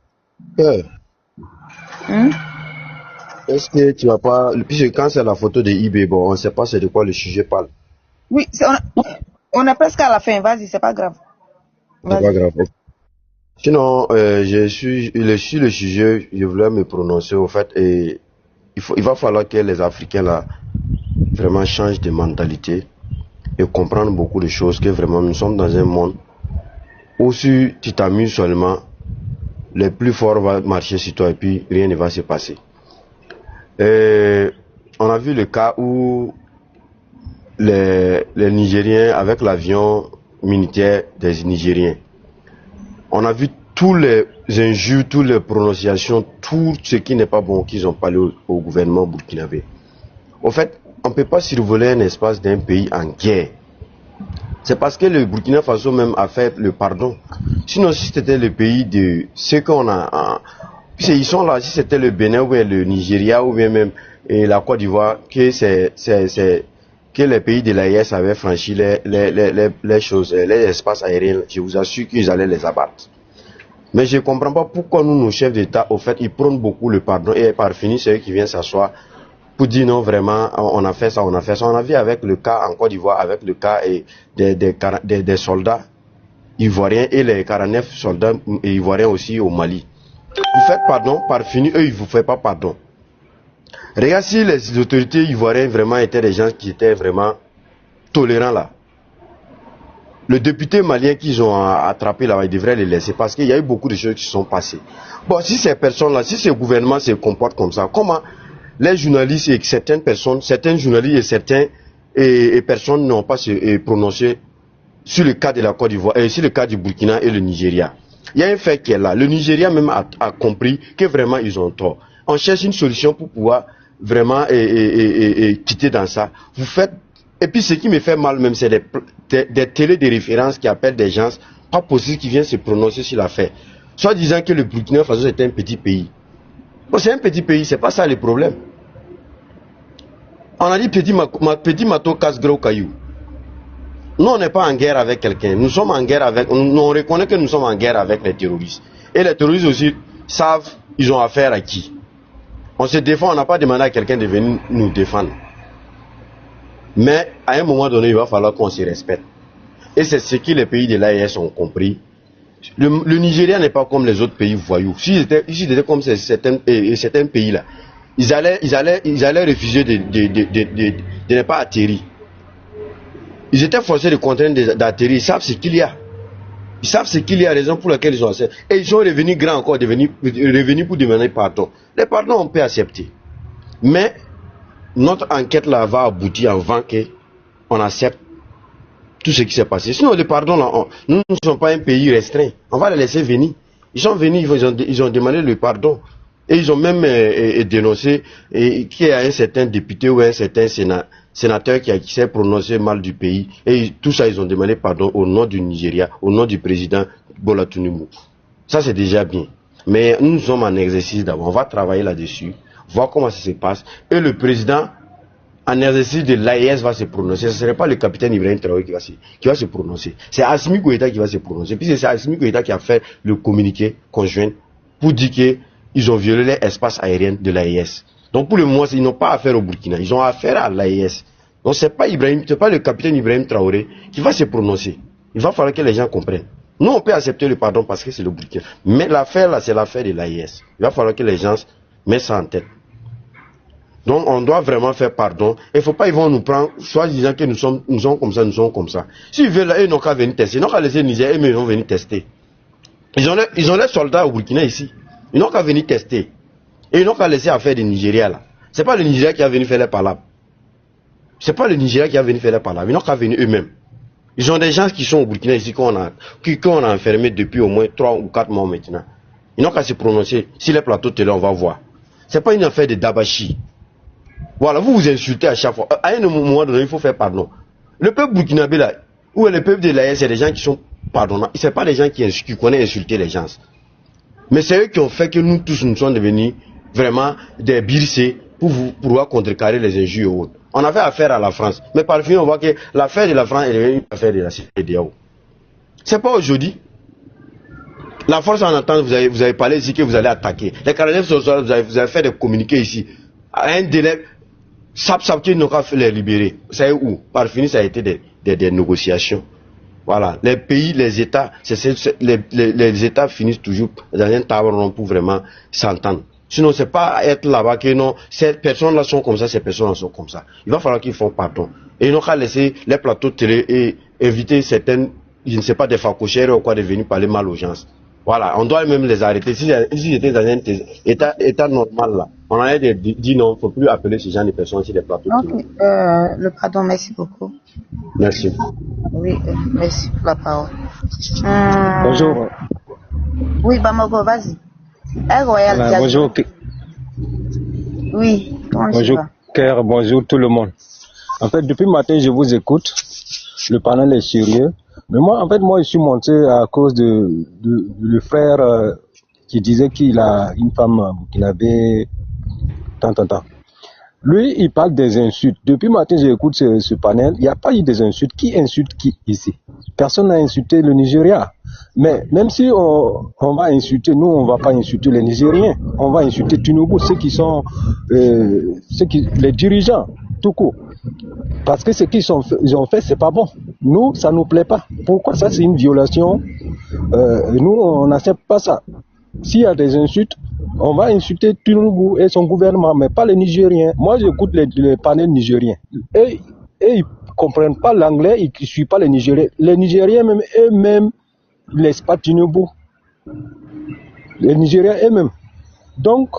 est-ce que tu vas pas... Puisque quand c'est la photo de eBay, bon, on ne sait pas c'est de quoi le sujet parle. Oui, on est presque à la fin. Vas-y, c'est pas grave. C'est pas grave. Sinon, sur le sujet, je voulais me prononcer au fait, et il va falloir que les Africains là vraiment changent de mentalité et comprennent beaucoup de choses, que vraiment nous sommes dans un monde où si tu t'amuses seulement, les plus forts vont marcher sur toi et puis rien ne va se passer. On a vu le cas où les Nigériens, avec l'avion militaire des Nigériens, on a vu tous les injures, toutes les prononciations, tout ce qui n'est pas bon qu'ils ont parlé au gouvernement burkinabé. En fait, on ne peut pas survoler un espace d'un pays en guerre. C'est parce que le Burkina Faso même a fait le pardon. Sinon, si c'était le pays de ceux qu'on a... Ils sont là, si c'était le Bénin ou le Nigeria ou bien même la Côte d'Ivoire, que les pays de l'AES avaient franchi les choses, les espaces aériens, je vous assure qu'ils allaient les abattre. Mais je ne comprends pas pourquoi nous, nos chefs d'État, au fait, ils prônent beaucoup le pardon et par fini, c'est eux qui viennent s'asseoir pour dire non, vraiment, on a fait ça, on a fait ça. On a vu avec le cas en Côte d'Ivoire, avec le cas des soldats ivoiriens et les 49 soldats ivoiriens aussi au Mali. Vous faites pardon, par fini, eux, ils ne vous font pas pardon. Regarde si les autorités ivoiriennes vraiment étaient des gens qui étaient vraiment tolérants là. Le député malien qu'ils ont attrapé là, ils devraient les laisser parce qu'il y a eu beaucoup de choses qui se sont passées. Bon, si ces personnes-là, si ce gouvernement se comporte comme ça, comment les journalistes et certaines personnes, certains journalistes et certaines personnes n'ont pas se prononcé sur le cas de la Côte d'Ivoire, sur le cas du Burkina et le Nigeria. Il y a un fait qui est là. Le Nigeria même a compris que vraiment ils ont tort. On cherche une solution pour pouvoir vraiment quitter dans ça. Vous faites. Et puis ce qui me fait mal même, c'est des télés de référence qui appellent des gens pas possible qui viennent se prononcer sur l'affaire. Soit disant que le Burkina Faso c'est un petit pays. Bon, c'est un petit pays, c'est pas ça le problème. On a dit petit matou casse gros caillou. Nous, on n'est pas en guerre avec quelqu'un. Nous sommes en guerre avec... On reconnaît que nous sommes en guerre avec les terroristes. Et les terroristes aussi savent, ils ont affaire à qui. On se défend, on n'a pas demandé à quelqu'un de venir nous défendre. Mais, à un moment donné, il va falloir qu'on se respecte. Et c'est ce que les pays de l'AES ont compris. Le Nigeria n'est pas comme les autres pays voyous. S'ils étaient comme certains pays-là, ils allaient refuser de ne pas atterrir. Ils étaient forcés de contraindre d'atterrir. Ils savent ce qu'il y a. Ils savent ce qu'il y a, raison pour laquelle ils ont accepté. Et ils sont revenus grands encore, revenus pour demander pardon. Les pardons, on peut accepter. Mais notre enquête là va aboutir avant qu'on accepte tout ce qui s'est passé. Sinon, les pardons là, nous ne sommes pas un pays restreint. On va les laisser venir. Ils sont venus, ils ont demandé le pardon. Et ils ont même dénoncé qu'il y a un certain député ou un certain sénateur qui s'est prononcé mal du pays. Et tout ça, ils ont demandé pardon au nom du Nigeria, au nom du président Bola Tinubu. Ça, c'est déjà bien. Mais nous sommes en exercice d'abord. On va travailler là-dessus, voir comment ça se passe. Et le président, en exercice de l'AES, va se prononcer. Ce ne serait pas le capitaine Ibrahim Traoré qui va se prononcer. C'est Assimi Goïta qui va se prononcer. Puis c'est Assimi Goïta qui a fait le communiqué conjoint pour dire qu'ils ont violé l'espace aérien de l'AES. Donc pour le moment, ils n'ont pas affaire au Burkina, ils ont affaire à l'AES. Donc c'est pas le capitaine Ibrahim Traoré qui va se prononcer. Il va falloir que les gens comprennent. Nous, on peut accepter le pardon parce que c'est le Burkina. Mais l'affaire, là, c'est l'affaire de l'AIS. Il va falloir que les gens mettent ça en tête. Donc, on doit vraiment faire pardon. Il ne faut pas, ils vont nous prendre, soit disant que nous sommes comme ça, nous sommes comme ça. S'ils veulent, ils n'ont qu'à venir tester. Ils n'ont qu'à laisser le Niger, mais ils vont venir tester. Ils ont les soldats au Burkina ici. Ils n'ont qu'à venir tester. Et ils n'ont qu'à laisser affaire des Nigériens, là. C'est pas le Nigeria qui a venu faire les palabres. C'est pas le Nigeria qui a venu faire les palabres. Ils n'ont qu'à venir eux-mêmes. Ils ont des gens qui sont au Burkina ici qu'on a enfermés depuis au moins 3 ou 4 mois maintenant. Ils n'ont qu'à se prononcer. Si les plateaux télé, on va voir. C'est pas une affaire de dabashi. Voilà, vous vous insultez à chaque fois. À un moment donné, il faut faire pardon. Le peuple burkinabé là, ou le peuple de l'AES, c'est des gens qui sont pardonnables. C'est pas des gens qui connaissent insulter les gens. Mais c'est eux qui ont fait que nous tous nous sommes devenus vraiment des bircés pour pouvoir contrecarrer les injures et autres. On avait affaire à la France. Mais par fin, on voit que l'affaire de la France est une affaire de la CEDEAO. C'est pas aujourd'hui. La force en attente, vous avez parlé ici que vous allez attaquer. Les Canadiens sociaux, vous avez fait des communiqués ici. À un délai, qui n'ont pas fait les libérer. Vous savez où? Par fini, ça a été des négociations. Voilà. Les pays, les États, les États finissent toujours dans un table rond pour vraiment s'entendre. Sinon, c'est pas être là-bas que non, ces personnes-là sont comme ça, ces personnes-là sont comme ça. Il va falloir qu'ils font pardon. Et ils n'ont qu'à laisser les plateaux télé et éviter certaines, je ne sais pas, des facochères ou quoi, de venir parler mal aux gens. Voilà, on doit même les arrêter. Si j'étais dans un état normal là, on aurait dit non, il ne faut plus appeler ce genre de personnes sur les plateaux télé. Le pardon, merci beaucoup. Merci. Oui, merci pour la parole. Bonjour. Oui, Bamako, vas-y. Voilà, bonjour. Oui, bonjour, Kerr, bonjour tout le monde. En fait, depuis le matin, je vous écoute. Le panel est sérieux. Mais moi, en fait, je suis monté à cause de le frère qui disait qu'il a une femme qu'il avait tant. Lui, il parle des insultes. Depuis le matin, j'écoute ce panel. Il n'y a pas eu des insultes. Qui insulte qui ici? Personne n'a insulté le Nigeria. Mais même si on va insulter, nous, on ne va pas insulter les Nigériens. On va insulter Tinubu, ceux qui sont les dirigeants, tout court. Parce que ce qu'ils ont fait, c'est pas bon. Nous, ça nous plaît pas. Pourquoi ça, c'est une violation? Nous, on n'accepte pas ça. S'il y a des insultes, on va insulter Tinubu et son gouvernement, mais pas les Nigériens. Moi, j'écoute les panels nigériens. Et ils comprennent pas l'anglais, ils ne suivent pas les Nigériens. Les Nigériens, même eux-mêmes, ils ne laissent pas Tinubu. Les Nigériens eux-mêmes. Donc,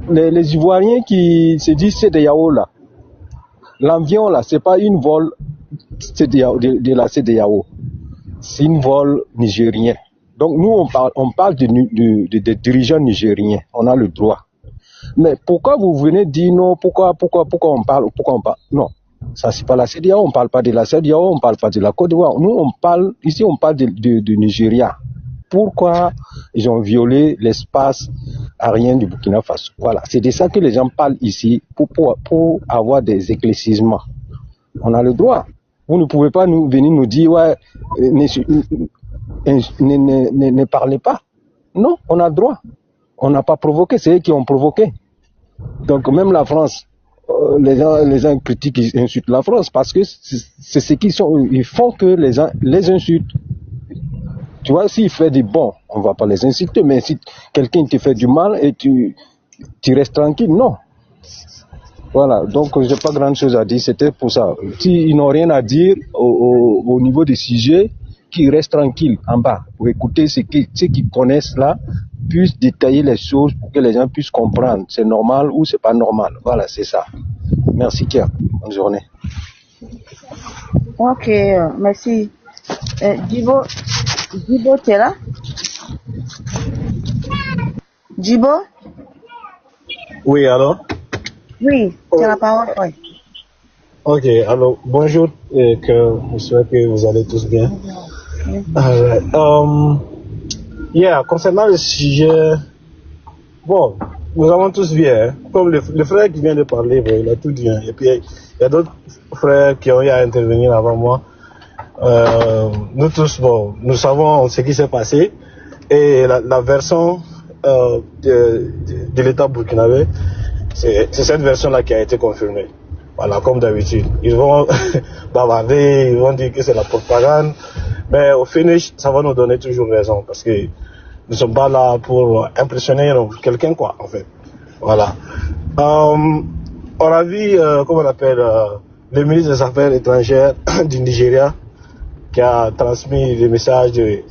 les Ivoiriens qui se disent c'est des Yao là. L'avion là, c'est pas une vol de la CEDEAO. C'est une vol nigérien. Donc nous on parle des dirigeants nigériens. On a le droit. Mais pourquoi vous venez dire non? Pourquoi on parle? Non. Ça c'est pas la CEDEAO. On parle pas de la CEDEAO. On parle pas de la Côte d'Ivoire. Nous on parle de Nigeria. Pourquoi ils ont violé l'espace aérien du Burkina Faso? Voilà, c'est de ça que les gens parlent ici pour avoir des éclaircissements. On a le droit. Vous ne pouvez pas venir nous dire ouais, ne parlez pas. Non, on a le droit. On n'a pas provoqué, c'est eux qui ont provoqué. Donc même la France, les gens critiquent, ils insultent la France parce que c'est ce qu'ils sont. Ils font que les gens les insultent. Tu vois, s'il fait du bon, on ne va pas les insulter, mais si quelqu'un te fait du mal et tu restes tranquille, non. Voilà, donc je n'ai pas grand chose à dire, c'était pour ça. S'ils n'ont rien à dire au niveau des sujets, qu'ils restent tranquilles en bas, pour écouter ceux qui connaissent là, puissent détailler les choses pour que les gens puissent comprendre, c'est normal ou c'est pas normal. Voilà, c'est ça. Merci Kia, bonne journée. Ok, merci. Djibo, tu es là? Djibo? Oui, alors? Oui, tu as la parole, oui. Ok, alors, bonjour, je souhaite que vous allez tous bien. Concernant le sujet, bon, nous avons tous vu, hein, comme le frère qui vient de parler, bon, il a tout dit, hein, et puis il y a d'autres frères qui ont eu à intervenir avant moi. Nous tous, bon, nous savons ce qui s'est passé et la version de l'État burkinabé, c'est cette version-là qui a été confirmée. Voilà, comme d'habitude. Ils vont bavarder, ils vont dire que c'est la propagande. Mais au finish, ça va nous donner toujours raison. Parce que nous ne sommes pas là pour impressionner quelqu'un, quoi, en fait. Voilà. On a vu, comment on appelle, le ministre des Affaires étrangères du Nigeria qui a transmis le message de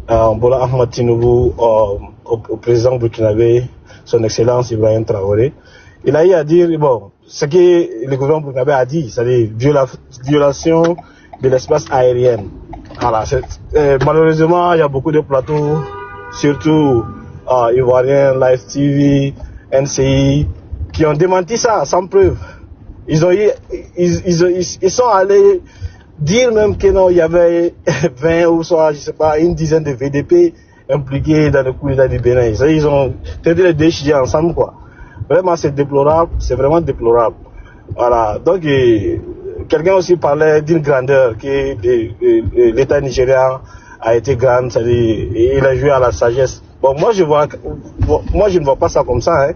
Bola Ahmed Tinubu au président burkinabé, son excellence Ibrahim Traoré. Il a eu à dire, bon, ce que le gouvernement burkinabé a dit, c'est-à-dire violation de l'espace aérien. Voilà, malheureusement, il y a beaucoup de plateaux, surtout Ivoiriens, Live TV, NCI, qui ont démenti ça sans preuve. Ils sont allés dire même que non, il y avait 20 ou soit, je sais pas, une dizaine de VDP impliqués dans le coup d'État du Bénin. Ils ont tenté de les déchirer ensemble, quoi. Vraiment, c'est déplorable, c'est vraiment déplorable. Voilà. Donc, quelqu'un aussi parlait d'une grandeur, que l'État nigérian a été grand, c'est-à-dire, il a joué à la sagesse. Bon, moi, je ne vois pas ça comme ça, hein.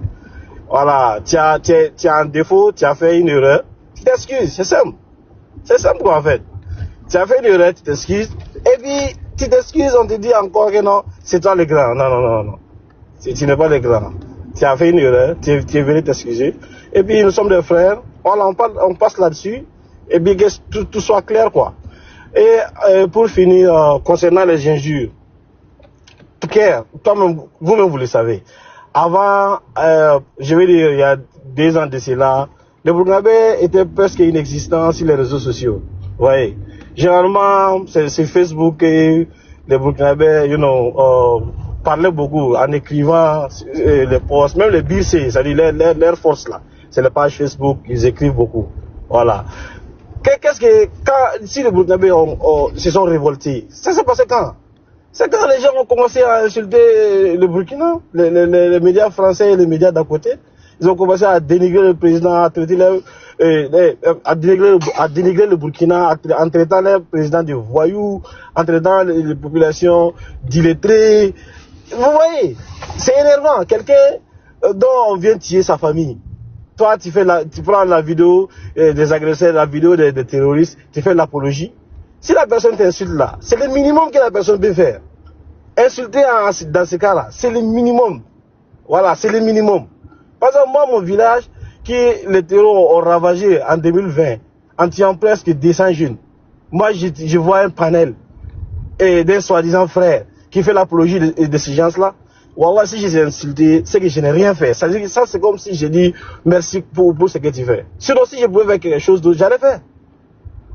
Voilà. Tu as un défaut, tu as fait une erreur, tu t'excuses, c'est simple. C'est simple, quoi, en fait. Tu as fait une erreur, tu t'excuses, et puis, tu t'excuses, on te dit encore que non, c'est toi le grand. Non. Tu n'es pas le grand. Tu as fait une erreur, tu es venu t'excuser. Et puis, nous sommes des frères, on passe là-dessus, et puis que tout soit clair, quoi. Et pour finir, concernant les injures, toi-même, vous-même, vous le savez. Avant, je vais dire, il y a 2 ans de cela, le Burkinabé était presque inexistant sur les réseaux sociaux. Vous voyez. Généralement, c'est Facebook et les Burkinabés, parlaient beaucoup en écrivant les posts, même les BC, c'est-à-dire leur force là. C'est les pages Facebook, ils écrivent beaucoup. Voilà. Si les Burkinabés se sont révoltés, ça s'est passé quand? C'est quand les gens ont commencé à insulter le Burkina, les médias français et les médias d'à côté. Ils ont commencé à dénigrer le président, à dénigrer le Burkina, en traitant les présidents de voyous, en traitant les populations d'illettrés. Vous voyez, c'est énervant. Quelqu'un dont on vient tuer sa famille. Toi, tu prends la vidéo des agresseurs, la vidéo des terroristes, tu fais l'apologie. Si la personne t'insulte là, c'est le minimum que la personne peut faire. Insulter dans ce cas-là, c'est le minimum. Voilà, c'est le minimum. Par exemple, moi, mon village, les terroristes ont ravagé en 2020, en tuant presque 200 jeunes. Moi, je vois un panel d'un soi-disant frère qui fait l'apologie de ces gens-là. Wallah, si je les ai insultés, c'est que je n'ai rien fait. Ça, c'est comme si je dis merci pour ce que tu fais. Sinon, si je pouvais faire quelque chose d'autre, j'allais faire.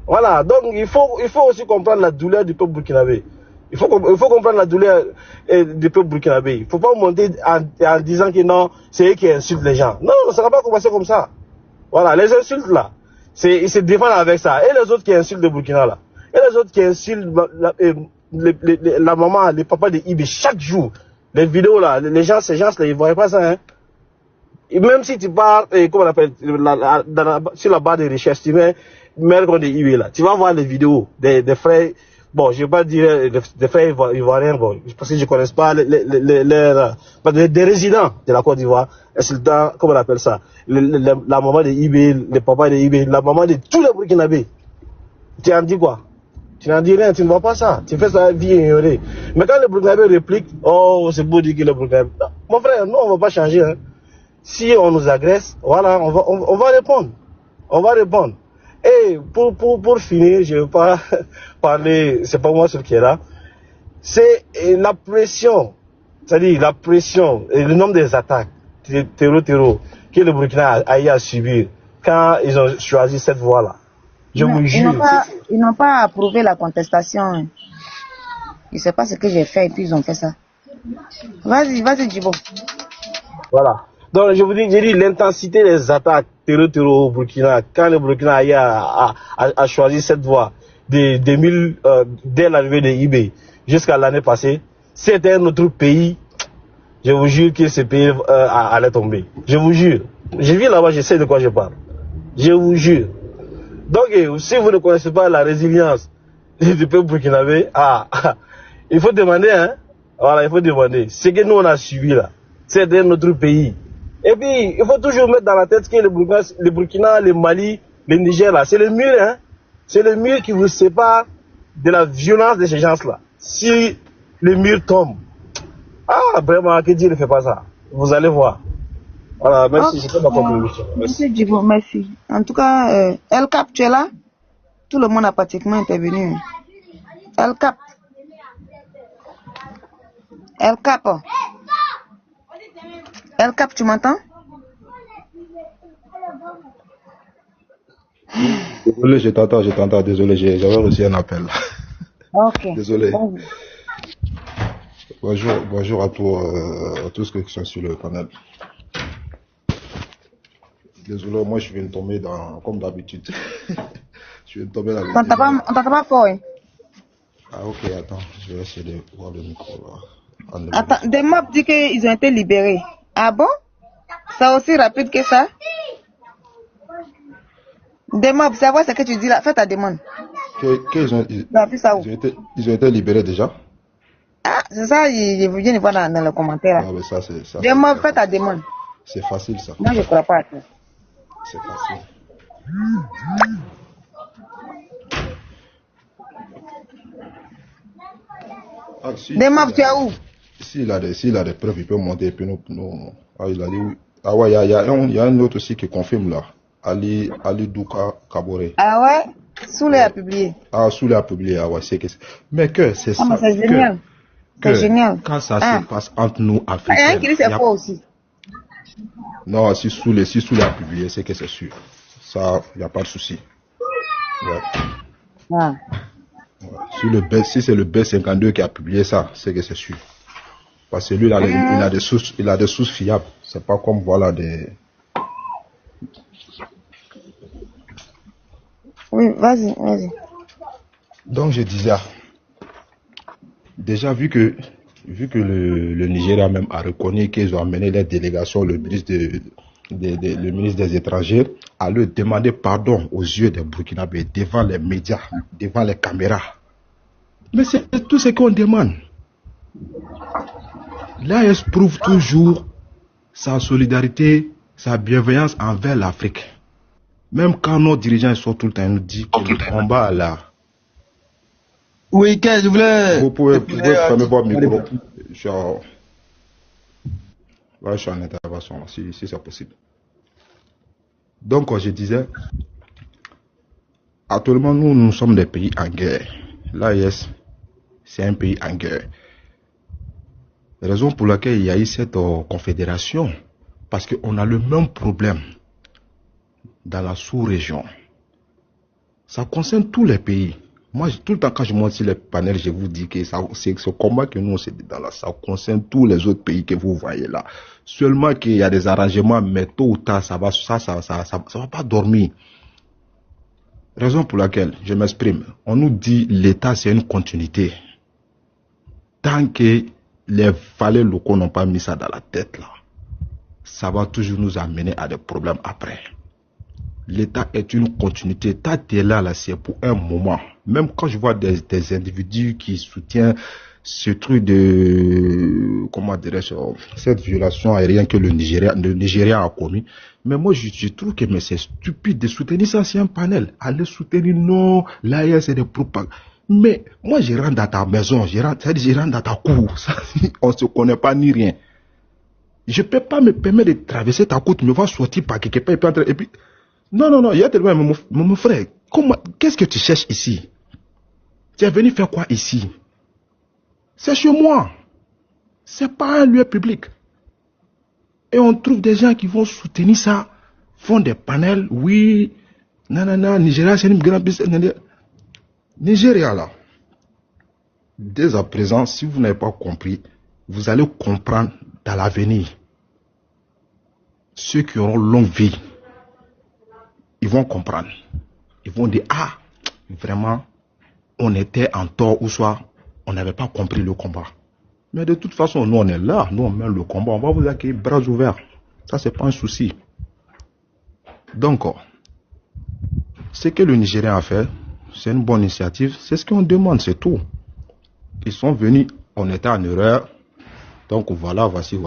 Voilà, donc il faut aussi comprendre la douleur du peuple burkinabé. Il faut comprendre la douleur du peuple burkinabé. Il ne faut pas monter en disant que non, c'est eux qui insultent les gens. Non, ça ne va pas commencer comme ça. Voilà, les insultes là, ils se défendent avec ça. Et les autres qui insultent le Burkina là. Et les autres qui insultent la maman, les papas de IB chaque jour. Les vidéos là, ces gens là, ils ne voient pas ça, hein. Et même si tu pars, comment on appelle, sur la barre de recherche, tu mets Mergon de IB là, tu vas voir les vidéos des frères, bon, je ne vais pas dire des frères ivoiriens, bon, parce que je ne connais pas des résidents de la Côte d'Ivoire, insultant, comment on appelle ça, la maman de IB, les papas de IB, la maman de tous les Burkinabés. Tu en dis quoi? Tu n'en dis rien, tu ne vois pas ça, tu fais ça vie ignorée. Mais quand le Burkinabé réplique, oh, c'est beau dire que le Burkinabé, mon frère, non, on ne va pas changer, hein. Si on nous agresse, voilà, on va répondre. On va répondre. Et pour finir, je ne vais pas parler, c'est pas moi celui qui est là. C'est la pression, c'est-à-dire la pression et le nombre des attaques terreau que le Burkina a eu à subir quand ils ont choisi cette voie-là. Je vous jure. Ils n'ont pas approuvé la contestation. Je ne sais pas ce que j'ai fait et puis ils ont fait ça. Vas-y, Djibo. Voilà. Donc, je vous dis, j'ai dit l'intensité des attaques terreau au Burkina, quand le Burkina a choisi cette voie dès l'arrivée de IB jusqu'à l'année passée, c'était un autre pays, je vous jure que ce pays allait tomber. Je vous jure. Je vis là-bas, je sais de quoi je parle. Je vous jure. Donc, si vous ne connaissez pas la résilience du peuple burkinabé, il faut demander, hein. Voilà, il faut demander. Ce que nous on a suivi là, c'était notre pays. Et puis, il faut toujours mettre dans la tête que le Burkina, le Mali le Niger là, c'est le mur, hein. C'est le mur qui vous sépare de la violence de ces gens-là. Si le mur tombe, vraiment, que Dieu ne fait pas ça. Vous allez voir. Voilà, merci, c'était ma contribution. Monsieur Djibo, merci. En tout cas, El Cap, tu es là? Tout le monde a pratiquement intervenu. El Cap. El Cap. El Cap, tu m'entends? Désolé, je t'entends, désolé, j'avais reçu un appel. Ok. Désolé. Bon. Bonjour à tous ceux qui sont sur le panel. Désolé, moi je viens de tomber comme d'habitude. Je viens de tomber dans le... On t'entend pas fort, hein? Ah ok, attends, je vais essayer de voir le micro là. Attends, des mobs disent qu'ils ont été libérés. Ah bon? C'est aussi rapide que ça? Des mobs, c'est vrai ce que tu dis là. Fais ta demande. Ils ont été libérés déjà? Ah, c'est ça, je viens de voir dans le commentaire. Ah, mais ça, c'est ça. Des mobs, fais ta demande. C'est facile ça. Moi, je ne crois pas à ça. C'est facile. Ah, des mobs, tu es où? S'il a des preuves, il peut monter et puis nous... Ah, il a dit oui. Ah ouais, il y a un autre aussi qui confirme là. Ali Douka Kabore. Ah ouais? Soulé a publié. Ah, Soulé a publié, ah ouais, c'est que... Mais que c'est ça. Ah, mais c'est génial. C'est génial. Quand ça se passe entre nous, Africains... Il y a un qui dit c'est faux aussi. Non, si Soulé a publié, c'est que c'est sûr. Ça, il n'y a pas de souci. Ouais. Ah. Ouais. Si c'est le B52 qui a publié ça, c'est que c'est sûr. Parce que lui, il a des sources fiables. C'est pas comme, voilà, des... Oui, vas-y. Donc, je disais, déjà, vu que le Nigeria même a reconnu qu'ils ont amené les délégations, le ministre des Étrangers, à leur demander pardon aux yeux des Burkinabés, devant les médias, devant les caméras. Mais c'est tout ce qu'on demande. L'AES prouve toujours sa solidarité, sa bienveillance envers l'Afrique. Même quand nos dirigeants sont tout le temps, ils nous disent que le combat là. Oui, je voulais... Vous pouvez fermer votre micro. Je suis en intervention, si c'est possible. Donc, je disais, actuellement, nous sommes des pays en guerre. L'AES, c'est un pays en guerre. La raison pour laquelle il y a eu cette confédération, parce qu'on a le même problème dans la sous-région. Ça concerne tous les pays. Moi, tout le temps, quand je monte sur les panels, je vous dis que c'est ce combat que nous, c'est dans là. Ça concerne tous les autres pays que vous voyez là. Seulement qu'il y a des arrangements, mais tôt ou tard, ça va pas dormir. Raison pour laquelle, je m'exprime. On nous dit l'État, c'est une continuité. Tant que les valets locaux n'ont pas mis ça dans la tête là, ça va toujours nous amener à des problèmes après. L'État est une continuité. T'as été là, c'est pour un moment. Même quand je vois des individus qui soutiennent ce truc de, comment dirais-je, cette violation aérienne que le Nigeria a commis. Mais moi, je trouve que c'est stupide de soutenir ça, c'est un panel. Aller soutenir, non, l'AES, c'est des propagandes. Mais moi, je rentre dans ta maison, je rentre dans ta cour. On ne se connaît pas ni rien. Je ne peux pas me permettre de traverser ta cour, tu me vas sortir par quelque part et puis... Non, il y a tellement, mon frère, qu'est-ce que tu cherches ici? Tu es venu faire quoi ici? C'est chez moi. C'est pas un lieu public. Et on trouve des gens qui vont soutenir ça, font des panels, oui, Nigeria, c'est une grande business. Nigeria, là, dès à présent, si vous n'avez pas compris, vous allez comprendre dans l'avenir. Ceux qui auront longue vie, ils vont comprendre. Ils vont dire, ah, vraiment, on était en tort ou soit on n'avait pas compris le combat. Mais de toute façon, nous on est là, nous on mène le combat, on va vous accueillir bras ouverts. Ça, c'est pas un souci. Donc, ce que le Nigérien a fait, c'est une bonne initiative, c'est ce qu'on demande, c'est tout. Ils sont venus, on était en erreur, donc voilà, voici.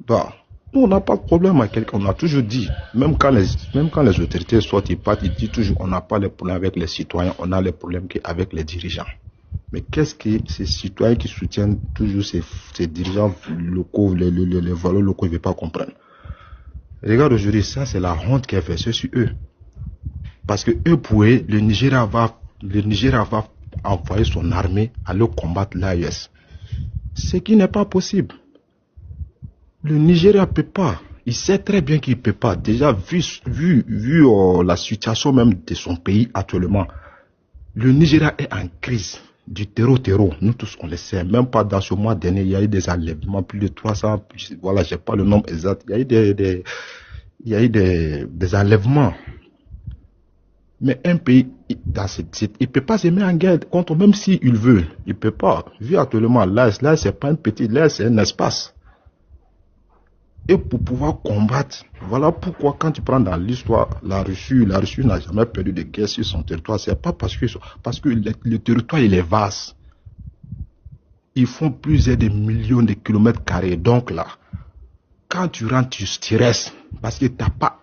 Bah, Nous, on n'a pas de problème avec quelqu'un. On a toujours dit, même quand les autorités sortent, ils partent, ils disent toujours, on n'a pas de problème avec les citoyens, on a les problèmes avec les dirigeants. Mais qu'est-ce que ces citoyens qui soutiennent toujours ces dirigeants locaux, les valeurs locaux, ils ne veulent pas comprendre. Regarde aujourd'hui, ça c'est la honte qui est faite sur eux. Parce que eux pourraient, le Nigeria va envoyer son armée à le combattre l'AES. Ce qui n'est pas possible. Le Nigeria ne peut pas. Il sait très bien qu'il ne peut pas. Déjà, vu la situation même de son pays actuellement, le Nigeria est en crise. Du terreau, nous tous on le sait, même pas dans ce mois dernier, il y a eu des enlèvements, plus de 300, voilà, j'ai pas le nombre exact, il y a eu des enlèvements. Mais un pays, il peut pas se mettre en guerre contre, même s'il veut, il peut pas. Vu actuellement, là c'est pas un petit, là c'est un espace. Et pour pouvoir combattre, voilà pourquoi quand tu prends dans l'histoire, la Russie n'a jamais perdu de guerre sur son territoire. C'est pas parce que le territoire il est vaste. Ils font plusieurs de millions de kilomètres carrés. Donc là, quand tu rentres, tu stresses parce que t'as pas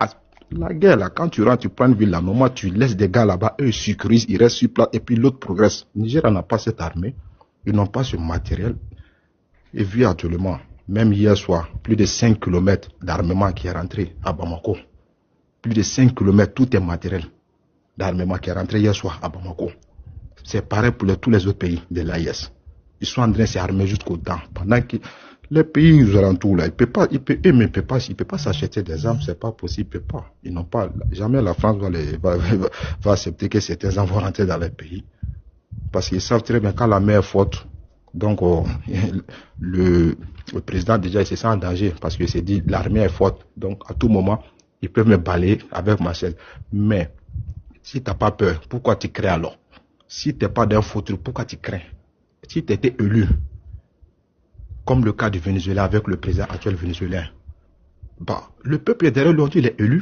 la guerre là. Quand tu rentres, tu prends une ville là, normalement tu laisses des gars là-bas, eux ils sécurisent, ils restent sur place et puis l'autre progresse. Nigeria n'a pas cette armée, ils n'ont pas ce matériel. Et vu actuellement. Même hier soir, plus de 5 km d'armement qui est rentré à Bamako. Plus de 5 km, tout est matériel d'armement qui est rentré hier soir à Bamako. C'est pareil pour tous les autres pays de l'AIS. Ils sont en train de s'armer jusqu'au dents. Pendant que les pays aux alentours, là, ils ne peuvent pas s'acheter des armes, c'est pas possible, ils ne peuvent pas. Ils n'ont pas, jamais la France va accepter que certains armes vont rentrer dans les pays. Parce qu'ils savent très bien quand la mer est forte. Donc, le président déjà il se sent en danger parce que c'est dit l'armée est forte. Donc, à tout moment, ils peuvent me balayer avec ma chaise. Mais, si tu n'as pas peur, pourquoi tu crains alors? Si tu n'es pas d'un foutu, pourquoi tu crains? Si tu étais élu, comme le cas du Venezuela avec le président actuel vénézuélien, bah, le peuple est derrière lui, il est élu.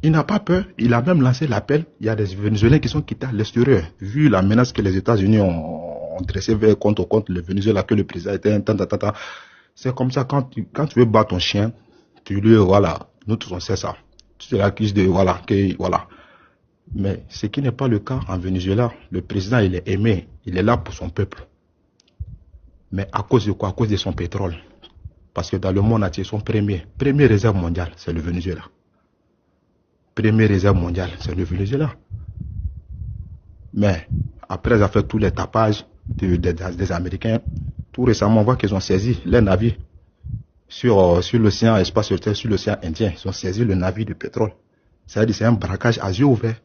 Il n'a pas peur, il a même lancé l'appel. Il y a des Vénézuéliens qui sont quittés à l'extérieur, vu la menace que les États-Unis ont dressée contre le Venezuela, que le président était un tant. C'est comme ça, quand tu veux battre ton chien, tu lui, voilà, nous tous on sait ça. Tu l'accuses de, voilà. Mais ce qui n'est pas le cas en Venezuela, le président il est aimé, il est là pour son peuple. Mais à cause de quoi? À cause de son pétrole. Parce que dans le monde entier, son première réserve mondiale, c'est le Venezuela. Première réserve mondiale, c'est le Venezuela. Mais après avoir fait tous les tapages des Américains, tout récemment on voit qu'ils ont saisi les navires sur l'océan espace sur l'océan Indien. Ils ont saisi le navire de pétrole. C'est-à-dire c'est un braquage à yeux ouverts.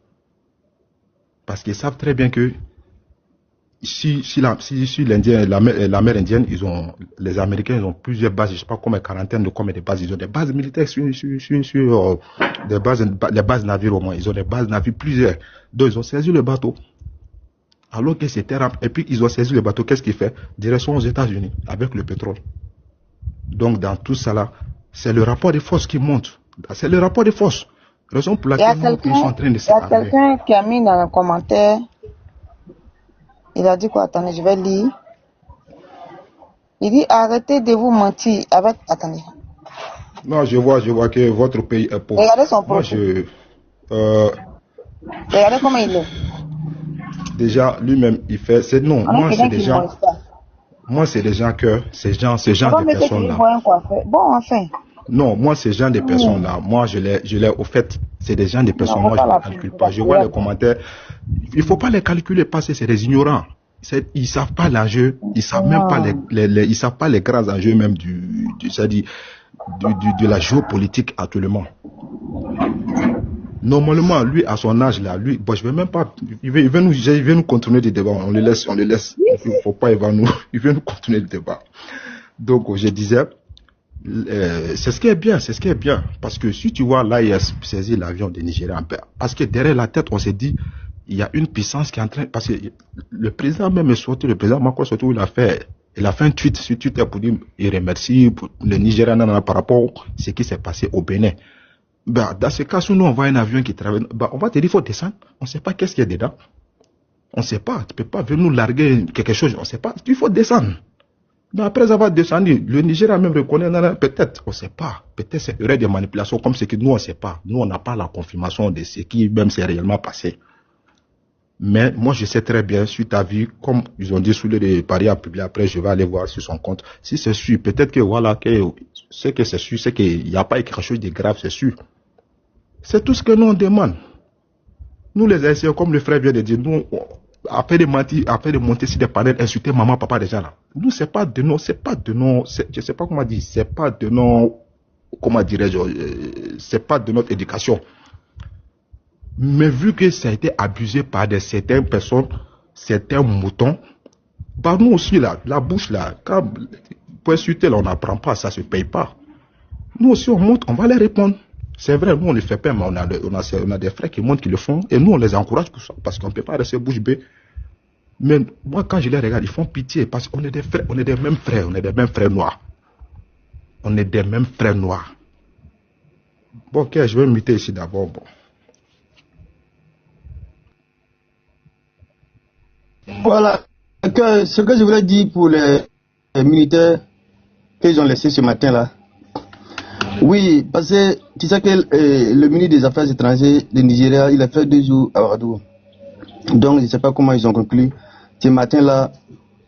Parce qu'ils savent très bien que si l'Indien, la mer Indienne, les Américains ils ont plusieurs bases, je ne sais pas combien, quarantaine de combien de bases, ils ont des bases militaires sur des bases navires au moins, ils ont des bases navires plusieurs. Donc ils ont saisi le bateau. Alors que c'était rare. Et puis ils ont saisi le bateau, qu'est-ce qu'il fait? Direction aux États-Unis avec le pétrole. Donc dans tout ça là, c'est le rapport de force qui monte. C'est le rapport de force. Raison pour laquelle ils sont en train de s'armer. Il y a quelqu'un qui a mis dans le commentaire. Il a dit quoi? Attendez, je vais lire. Il dit arrêtez de vous mentir avec. Attendez. Non, je vois que votre pays est pauvre. Regardez son profil. Regardez comment il est. Déjà, lui-même, il fait. Non, moi, c'est des gens. Moi, c'est des gens que. Ces gens de personnes-là. Bon, enfin. Non, moi, ces gens de personnes-là, moi, je l'ai, au fait, c'est des gens de personnes, moi, je ne les calcule pas. Je vois les commentaires. Il ne faut pas les calculer parce que c'est des ignorants. Ils ne savent pas l'enjeu, ils ne savent même pas ils savent pas les grands enjeux même de la géopolitique actuellement. Normalement, lui, à son âge là, lui, bon, je vais même pas, il veut nous continuer le débat, on le laisse, il faut pas, il veut nous continuer le débat. Donc, je disais, c'est ce qui est bien, parce que si tu vois là, il a saisi l'avion de Nigeria, parce que derrière la tête, on s'est dit, il y a une puissance qui est en train, parce que le président même est sorti, le président Macron surtout, il a fait un tweet sur Twitter pour dire, il remercie le Nigeria par rapport à ce qui s'est passé au Bénin. Ben, dans ce cas, si nous on voit un avion qui traverse, ben, on va te dire, il faut descendre, on ne sait pas qu'est-ce qu'il y a dedans. On ne sait pas, tu ne peux pas venir nous larguer quelque chose, on ne sait pas, il faut descendre. Mais après avoir descendu, le Nigeria même reconnaît, peut-être, on ne sait pas. Peut-être c'est aurait des manipulations comme ce que nous, on ne sait pas. Nous, on n'a pas la confirmation de ce qui même s'est réellement passé. Mais moi, je sais très bien, suite à vu, comme ils ont dit sous les paris à publier, après, je vais aller voir sur son compte. Si c'est sûr, peut-être que voilà, ce que c'est sûr, c'est qu'il n'y a pas quelque chose de grave, c'est sûr. C'est tout ce que nous, on demande. Nous, les Haïtiens, comme le frère vient de dire, nous, après de monter sur des panels, insulter maman, papa déjà là. Nous, c'est pas de nos, je sais pas comment dire, c'est pas de nos, comment dirais-je, c'est pas de notre éducation. Mais vu que ça a été abusé par certaines personnes, certains moutons, bah nous aussi là, la bouche là, quand, pour insulter là, on n'apprend pas, ça se paye pas. Nous aussi on monte, on va les répondre. C'est vrai, nous on ne le fait pas, mais on a des frères qui montent, qui le font, et nous on les encourage pour ça, parce qu'on ne peut pas rester bouche bée. Mais moi quand je les regarde, ils font pitié, parce qu'on est des frères, on est des mêmes frères, on est des mêmes frères noirs. On est des mêmes frères noirs. Bon, ok, je vais m'imiter ici d'abord, bon. Voilà, ce que je voulais dire pour les militaires qu'ils ont laissés ce matin-là. Oui, parce que tu sais que le ministre des Affaires étrangères du Nigeria, il a fait 2 jours à Ouagadougou. Donc, je ne sais pas comment ils ont conclu. Ce matin-là,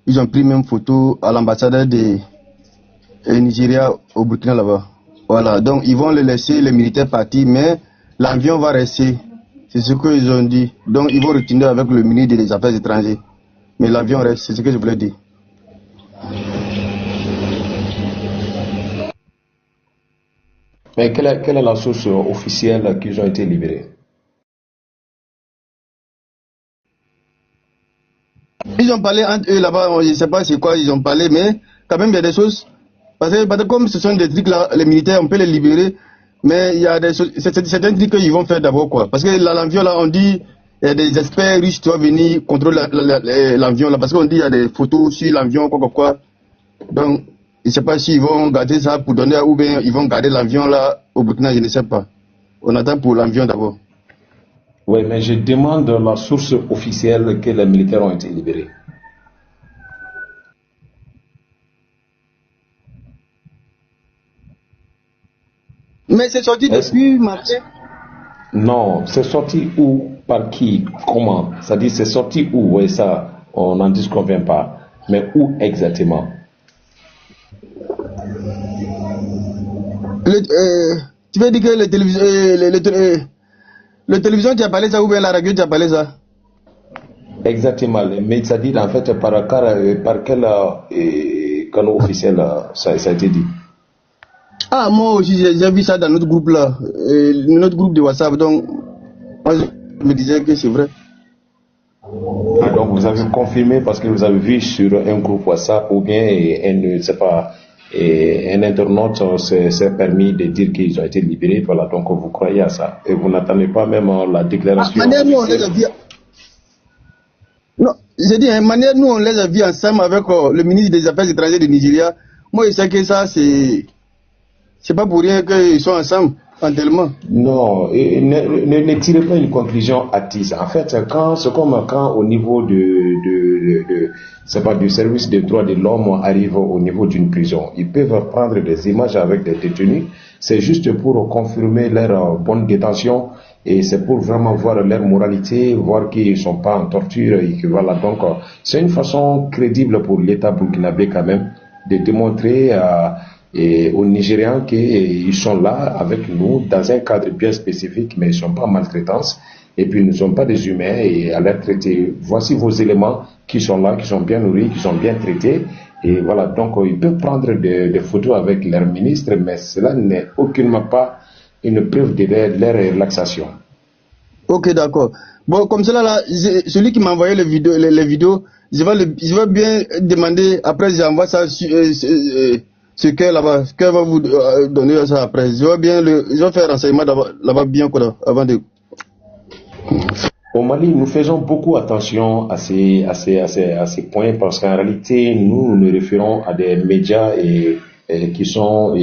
ils ont pris même photo à l'ambassadeur du Nigeria au Burkina là-bas. Voilà, donc ils vont les laisser, les militaires partir, mais l'avion va rester. C'est ce qu'ils ont dit. Donc, ils vont retourner avec le ministre des Affaires étrangères. Mais l'avion reste, c'est ce que je voulais dire. Mais quelle est la source officielle qu'ils ont été libérés? Ils ont parlé entre eux là-bas, je ne sais pas c'est quoi ils ont parlé, mais quand même il y a des choses. Parce que comme ce sont des trucs là, les militaires, on peut les libérer, mais il y a des choses, c'est un truc qu'ils vont faire d'abord quoi. Parce que l'avion là, on dit, il y a des experts riches qui vont venir contrôler l'avion là, parce qu'on dit il y a des photos sur l'avion, quoi. Donc, je ne sais pas s'ils vont garder ça pour donner, ou bien ils vont garder l'avion là au Burkina, je ne sais pas. On attend pour l'avion d'abord. Oui, mais je demande la source officielle que les militaires ont été libérés. Mais c'est sorti depuis mardi. Non, c'est sorti où, par qui, comment? C'est-à-dire c'est sorti où? Oui, ça, on n'en disconvient pas. Mais où exactement? Tu veux dire que le télévision tu as parlé ça ou bien la radio tu as parlé ça? Exactement, mais c'est-à-dire en fait par quel canal officiel ça a été dit? Ah, moi aussi j'ai vu ça dans notre groupe là, notre groupe de WhatsApp, donc moi je me disais que c'est vrai. Ah, donc vous avez confirmé parce que vous avez vu sur un groupe WhatsApp ou bien un internaute s'est permis de dire qu'ils ont été libérés, voilà, donc vous croyez à ça et vous n'attendez pas même la déclaration. Nous on les a vus. Non, j'ai dit, manière nous on les a vus ensemble avec le ministre des Affaires étrangères du Nigeria. Moi je sais que ça c'est pas pour rien qu'ils sont ensemble. Non, ne tirez pas une conclusion hâtive. En fait, c'est comme quand au niveau c'est pas du service des droits de l'homme arrive au niveau d'une prison. Ils peuvent prendre des images avec des détenus. C'est juste pour confirmer leur bonne détention et c'est pour vraiment voir leur moralité, voir qu'ils ne sont pas en torture et que voilà. Donc, c'est une façon crédible pour l'État burkinabé quand même de démontrer et aux Nigérians qu'ils sont là avec nous dans un cadre bien spécifique, mais ils ne sont pas en maltraitance et puis ils ne sont pas des humains et à les traiter. Voici vos éléments qui sont là, qui sont bien nourris, qui sont bien traités et voilà, donc ils peuvent prendre des photos avec leur ministre, mais cela n'est aucunement pas une preuve de leur relaxation. Ok, d'accord. Bon, comme cela là, celui qui m'a envoyé les vidéos, je vais bien demander, après j'envoie ça sur ce qu'elle là-bas, qu'elle va vous donner ça après. Je vais faire renseignement là-bas bien quoi, avant de. Au Mali, nous faisons beaucoup attention à ces points parce qu'en réalité, nous nous référons à des médias qui sont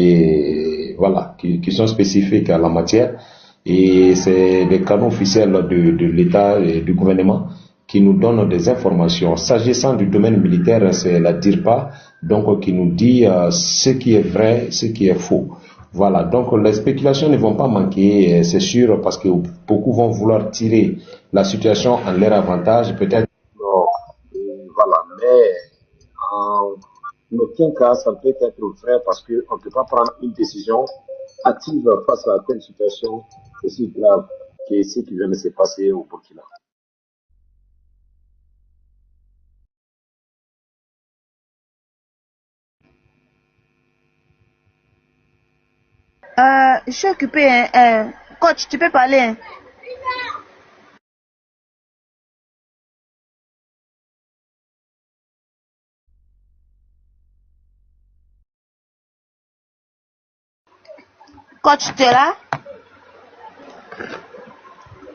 spécifiques à la matière et c'est des canaux officiels de l'État et du gouvernement qui nous donnent des informations. S'agissant du domaine militaire, c'est la DIRPA, donc qui nous dit ce qui est vrai, ce qui est faux. Voilà, donc les spéculations ne vont pas manquer, c'est sûr, parce que beaucoup vont vouloir tirer la situation en leur avantage, peut-être. Voilà, mais en aucun cas, ça peut être vrai parce qu'on ne peut pas prendre une décision active face à telle situation aussi grave que ce qui vient de se passer au Burkina. Je suis occupé, hein. Coach, tu peux parler, hein. Coach, tu es là?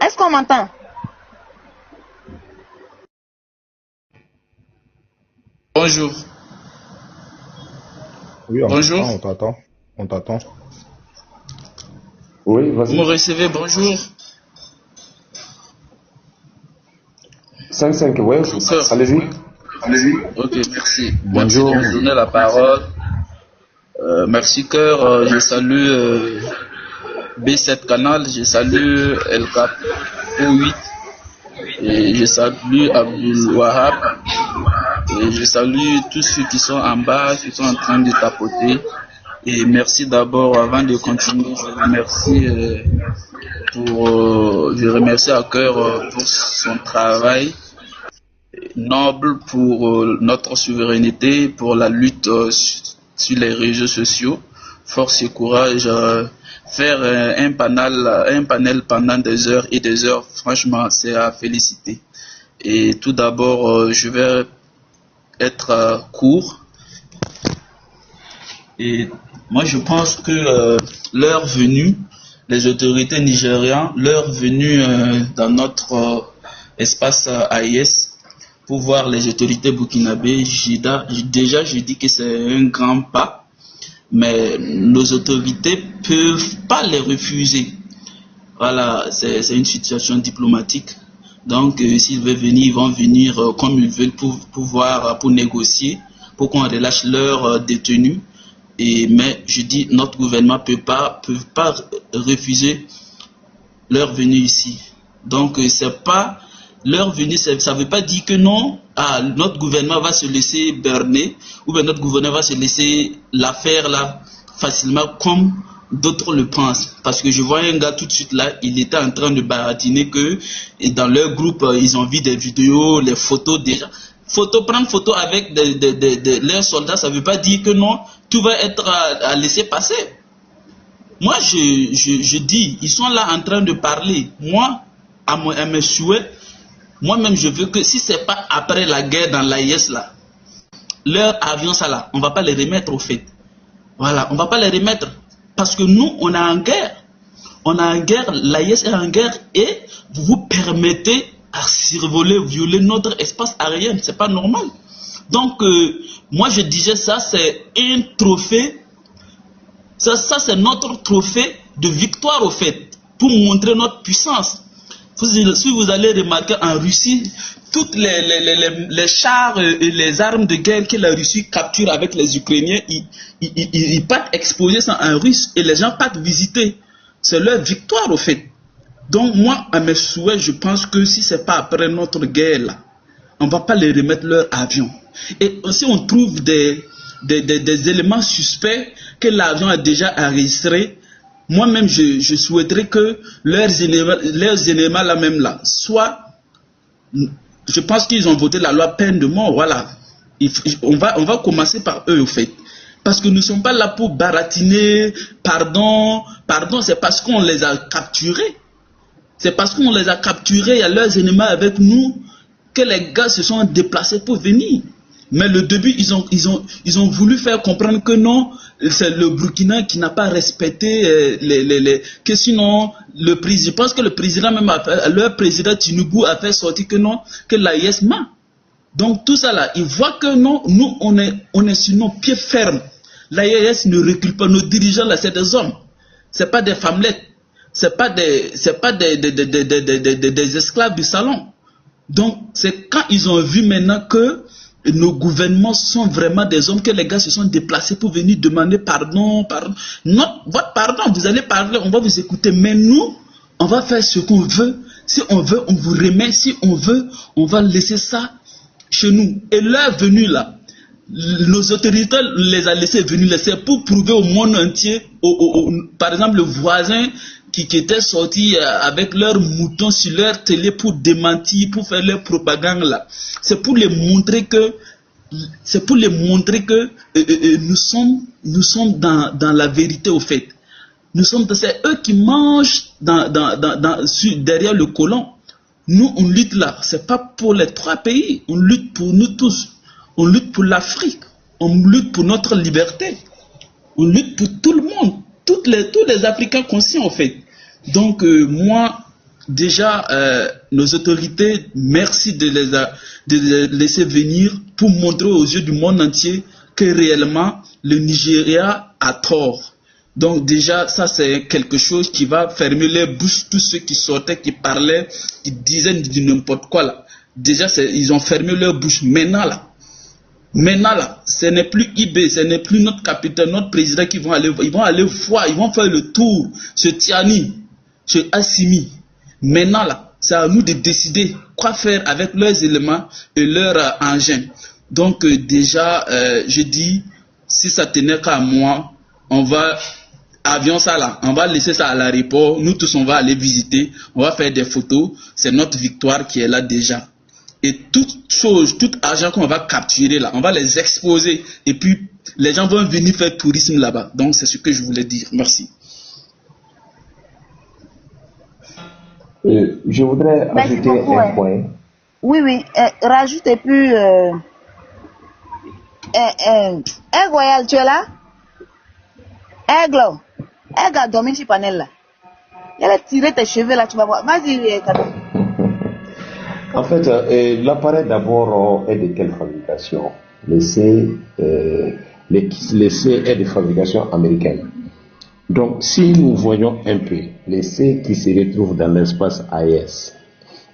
Est-ce qu'on m'entend? Bonjour. Oui, Bonjour. on t'attend. On t'attend. Oui, Vous vas-y. me recevez, bonjour. 5-5, ouais, Bonsoir. allez-y. Ok, merci. Bonjour. Merci de me donner la parole. Merci Cœur, je salue B7 Canal, je salue El Capo 8 et je salue Abdul Wahab et je salue tous ceux qui sont en bas, qui sont en train de tapoter. Et merci d'abord, avant de continuer, je remercie à Cœur pour son travail noble pour notre souveraineté, pour la lutte sur les réseaux sociaux. Force et courage. Faire un panel pendant des heures et des heures, franchement, c'est à féliciter. Et tout d'abord, je vais être court. Et moi, je pense que l'heure venue, les autorités nigérianes, l'heure venue dans notre espace AIS, pour voir les autorités burkinabées, déjà je dis que c'est un grand pas, mais nos autorités peuvent pas les refuser. Voilà, c'est une situation diplomatique. Donc, s'ils veulent venir, ils vont venir comme ils veulent pour négocier, pour qu'on relâche leurs détenus. Mais je dis, notre gouvernement peut pas refuser leur venue ici. Donc, c'est pas leur venue, ça ne veut pas dire que non, notre gouvernement va se laisser berner, ou bien notre gouvernement va se laisser la faire là facilement comme d'autres le pensent. Parce que je vois un gars tout de suite là, il était en train de baratiner que dans leur groupe, ils ont vu des vidéos, les photos déjà. Prendre photo avec leurs soldats, ça ne veut pas dire que non, tout va être à laisser passer. Moi, je dis, ils sont là en train de parler. Moi, à mes souhaits, moi-même, je veux que si ce n'est pas après la guerre dans l'AIS, là, leurs avions, ça là, on ne va pas les remettre au fait. Voilà, on ne va pas les remettre. Parce que nous, on est en guerre. On est en guerre, l'AIS est en guerre et vous vous permettez à survoler, violer notre espace aérien. Ce n'est pas normal. Donc, moi, je disais ça, c'est un trophée. Ça c'est notre trophée de victoire, au fait, pour montrer notre puissance. Si vous allez remarquer en Russie, toutes les chars et les armes de guerre que la Russie capture avec les Ukrainiens, ils partent exposer ça en Russe et les gens partent visiter. C'est leur victoire, au fait. Donc moi, à mes souhaits, je pense que si ce n'est pas après notre guerre là, on ne va pas les remettre leur avion. Et aussi on trouve des éléments suspects que l'avion a déjà enregistrés. Moi-même, je souhaiterais que leurs éléments là même là, soit, je pense qu'ils ont voté la loi peine de mort, voilà. On va commencer par eux, au fait. Parce que nous ne sommes pas là pour baratiner, pardon, c'est parce qu'on les a capturés. C'est parce qu'on les a capturés, il y a leurs ennemis avec nous, que les gars se sont déplacés pour venir. Mais le début, ils ont voulu faire comprendre que non, c'est le Burkina qui n'a pas respecté que sinon, je pense que le président même, leur président Tinubu a fait sortir que non, que l'AIS ment. Donc tout ça là, ils voient que non, nous on est sur nos pieds fermes. L'AIS ne recule pas, nos dirigeants là, c'est des hommes. C'est pas des femmelettes. C'est pas des esclaves du salon. Donc c'est quand ils ont vu maintenant que nos gouvernements sont vraiment des hommes que les gars se sont déplacés pour venir demander pardon, pardon. Non, votre pardon, vous allez parler, on va vous écouter, mais nous, on va faire ce qu'on veut. Si on veut, on vous remet. Si on veut, on va laisser ça chez nous. Et l'heure venue là, nos autorités les a laissés venir laisser pour prouver au monde entier, par exemple le voisin qui était sorti avec leurs moutons sur leur télé pour démentir, pour faire leur propagande là. C'est pour les montrer que nous sommes dans la vérité au fait. C'est eux qui mangent derrière le colon. Nous on lutte là, c'est pas pour les 3 pays, on lutte pour nous tous. On lutte pour l'Afrique, on lutte pour notre liberté, on lutte pour tout le monde, tous les Africains conscients en fait. Donc moi, déjà, nos autorités, merci de les laisser venir pour montrer aux yeux du monde entier que réellement le Nigeria a tort. Donc déjà, ça c'est quelque chose qui va fermer les bouches, tous ceux qui sortaient, qui parlaient, qui disaient du n'importe quoi là. Déjà, ils ont fermé leur bouche. Maintenant là, ce n'est plus IB, ce n'est plus notre capitaine, notre président qui vont aller voir, ils vont faire le tour, ce Tiani, ce Assimi. Maintenant là, c'est à nous de décider quoi faire avec leurs éléments et leurs engins. Donc déjà, je dis, si ça tenait qu'à moi, on va laisser ça à l'aéroport, nous tous on va aller visiter, on va faire des photos, c'est notre victoire qui est là déjà. Et tout argent qu'on va capturer là, on va les exposer et puis les gens vont venir faire tourisme là-bas. Donc c'est ce que je voulais dire. Merci. Je voudrais ajouter un point. Oui. Rajoute et puis... Royal, tu es là? Aigle a dormi sur le panel là. Il a tiré tes cheveux là, tu vas voir. Vas-y, Kado. En fait, l'appareil d'abord est de quelle fabrication? L'essai est de fabrication américaine. Donc, si nous voyons un peu l'essai qui se retrouve dans l'espace AES,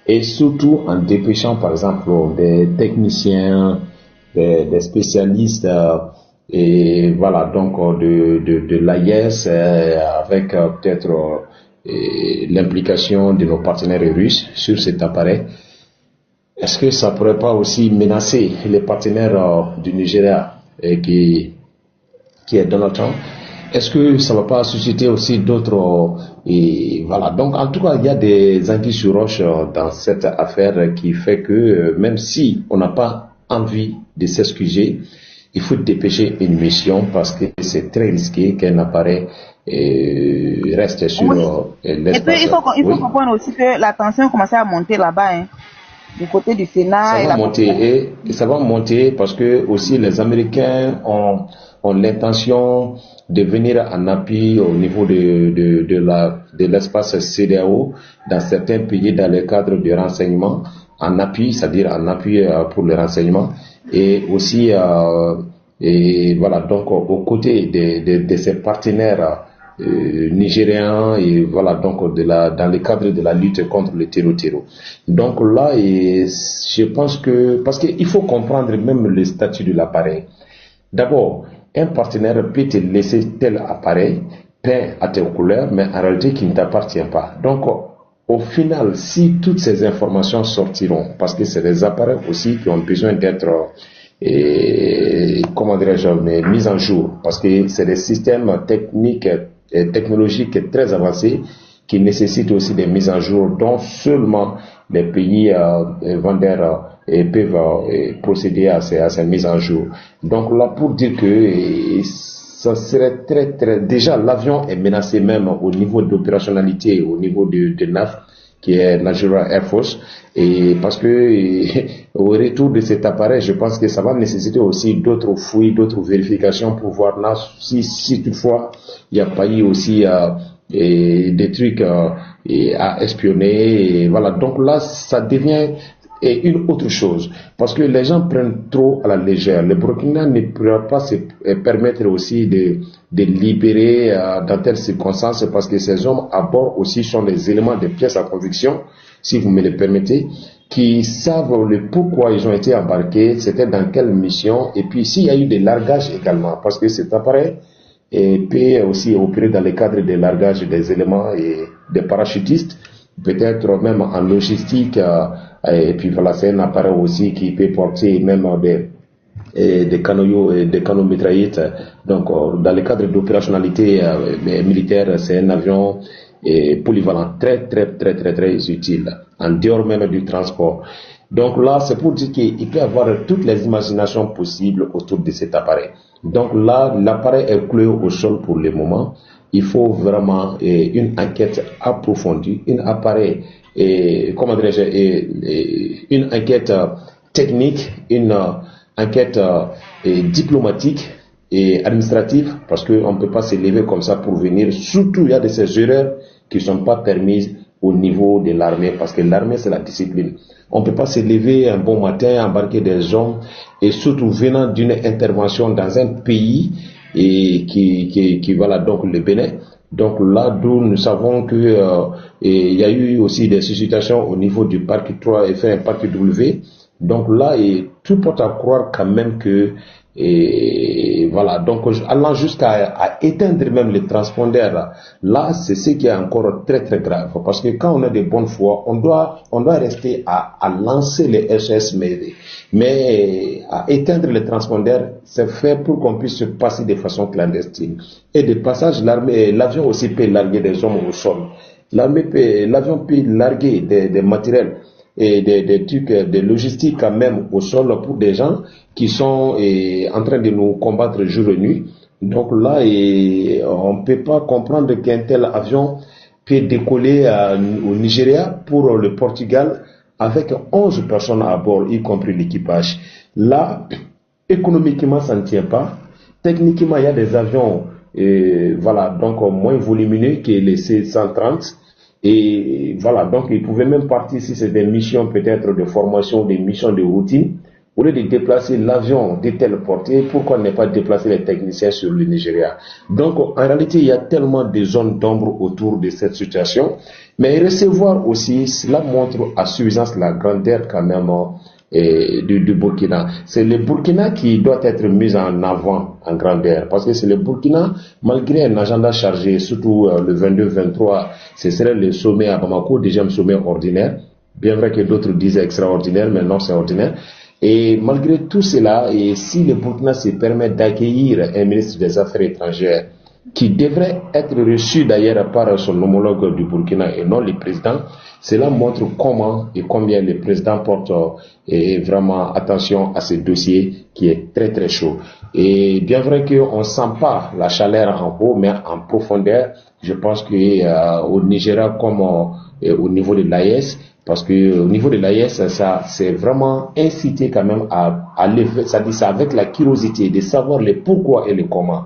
et surtout en dépêchant par exemple des techniciens, des spécialistes, et voilà, donc de l'AES, avec peut-être l'implication de nos partenaires russes sur cet appareil, est-ce que ça ne pourrait pas aussi menacer les partenaires du Nigeria qui est Donald Trump? Est-ce que ça ne va pas susciter aussi d'autres... voilà. Donc, en tout cas, il y a des anguilles sur roche dans cette affaire qui fait que même si on n'a pas envie de s'excuser, il faut dépêcher une mission parce que c'est très risqué qu'un appareil reste sur l'espace. Et puis, il faut comprendre aussi que la tension commence à monter là-bas, hein, du côté du Sénat. Ça va monter parce que aussi les Américains ont l'intention de venir en appui au niveau de l'espace CEDEAO dans certains pays dans le cadre du renseignement, en appui, c'est-à-dire en appui pour le renseignement, et aussi et voilà, donc aux côtés de ces partenaires nigériens, et voilà, donc dans le cadre de la lutte contre le terreau. Donc là, je pense que, parce qu'il faut comprendre même le statut de l'appareil. D'abord, un partenaire peut te laisser tel appareil peint à tes couleurs, mais en réalité qui ne t'appartient pas. Donc, au final, si toutes ces informations sortiront, parce que c'est des appareils aussi qui ont besoin d'être mis en jour, parce que c'est des systèmes techniques et technologiques très avancés qui nécessitent aussi des mises en jour dont seulement les pays vendeurs peuvent procéder à ces mises en jour. Donc là, pour dire que ça serait déjà l'avion est menacé même au niveau d'opérationnalité, au niveau de NAF, qui est Nigeria Air Force, et parce que au retour de cet appareil, je pense que ça va nécessiter aussi d'autres fouilles, d'autres vérifications pour voir là si toutefois il n'y a pas eu aussi des trucs à espionner, et voilà. Donc là, ça devient une autre chose, parce que les gens prennent trop à la légère. Le Burkina ne pourra pas se permettre aussi de libérer dans telles circonstances, parce que ces hommes à bord aussi sont des éléments de pièces à conviction, si vous me le permettez. qui savent le pourquoi ils ont été embarqués, c'était dans quelle mission, et puis s'il y a eu des largages également, parce que cet appareil peut aussi opérer dans le cadre des largages des éléments et des parachutistes, peut-être même en logistique, et puis voilà, c'est un appareil aussi qui peut porter même des canons mitraillettes. Donc dans le cadre d'opérationnalité militaire, c'est un avion polyvalent, très utile, en dehors même du transport. Donc là, c'est pour dire qu'il peut y avoir toutes les imaginations possibles autour de cet appareil. Donc là, l'appareil est cloué au sol pour le moment. Il faut vraiment une enquête approfondie, une enquête technique, une enquête diplomatique et administrative, parce qu'on ne peut pas se lever comme ça pour venir. Surtout, il y a de ces erreurs qui ne sont pas permises au niveau de l'armée, parce que l'armée, c'est la discipline. On ne peut pas se lever un bon matin, embarquer des hommes, et surtout venant d'une intervention dans un pays qui voilà, donc le Bénin. Donc là, d'où nous savons que il y a eu aussi des suscitations au niveau du parc 3 et un parc W. Donc là, tout porte à croire quand même que voilà, donc allant jusqu'à éteindre même les transpondeurs, là c'est ce qui est encore très grave, parce que quand on a de bonnes foi, on doit rester à lancer les SS, mais à éteindre les transpondeurs, c'est fait pour qu'on puisse se passer de façon clandestine. Et de passage, l'avion aussi peut larguer des hommes au sol. L'avion peut larguer des matériels et des trucs de logistique quand même au sol pour des gens qui sont en train de nous combattre jour et nuit. Donc là, on ne peut pas comprendre qu'un tel avion peut décoller au Nigeria pour le Portugal avec 11 personnes à bord, y compris l'équipage. Là, économiquement, ça ne tient pas. Techniquement, il y a des avions voilà, donc moins volumineux que les C-130. Et voilà, donc ils pouvaient même partir si c'est des missions peut-être de formation, des missions de routine. Au lieu de déplacer l'avion de telle portée, pourquoi ne pas déplacer les techniciens sur le Nigeria? Donc en réalité, il y a tellement de zones d'ombre autour de cette situation. Mais recevoir aussi, cela montre à suffisance la grandeur quand même du Burkina. C'est le Burkina qui doit être mis en avant en grandeur, parce que c'est le Burkina, malgré un agenda chargé, surtout le 22-23, ce serait le sommet à Bamako, déjà un sommet ordinaire, bien vrai que d'autres disent extraordinaire, mais non, c'est ordinaire. Et malgré tout cela, et si le Burkina se permet d'accueillir un ministre des Affaires étrangères, qui devrait être reçu d'ailleurs par son homologue du Burkina et non le président, cela montre comment et combien le président porte vraiment attention à ce dossier qui est très chaud. Et bien vrai qu'on ne sent pas la chaleur en haut, mais en profondeur, je pense qu'au Nigeria comme au niveau de l'AES, parce que au niveau de l'AES, ça c'est vraiment incité quand même à lever, ça dit ça avec la curiosité de savoir le pourquoi et le comment.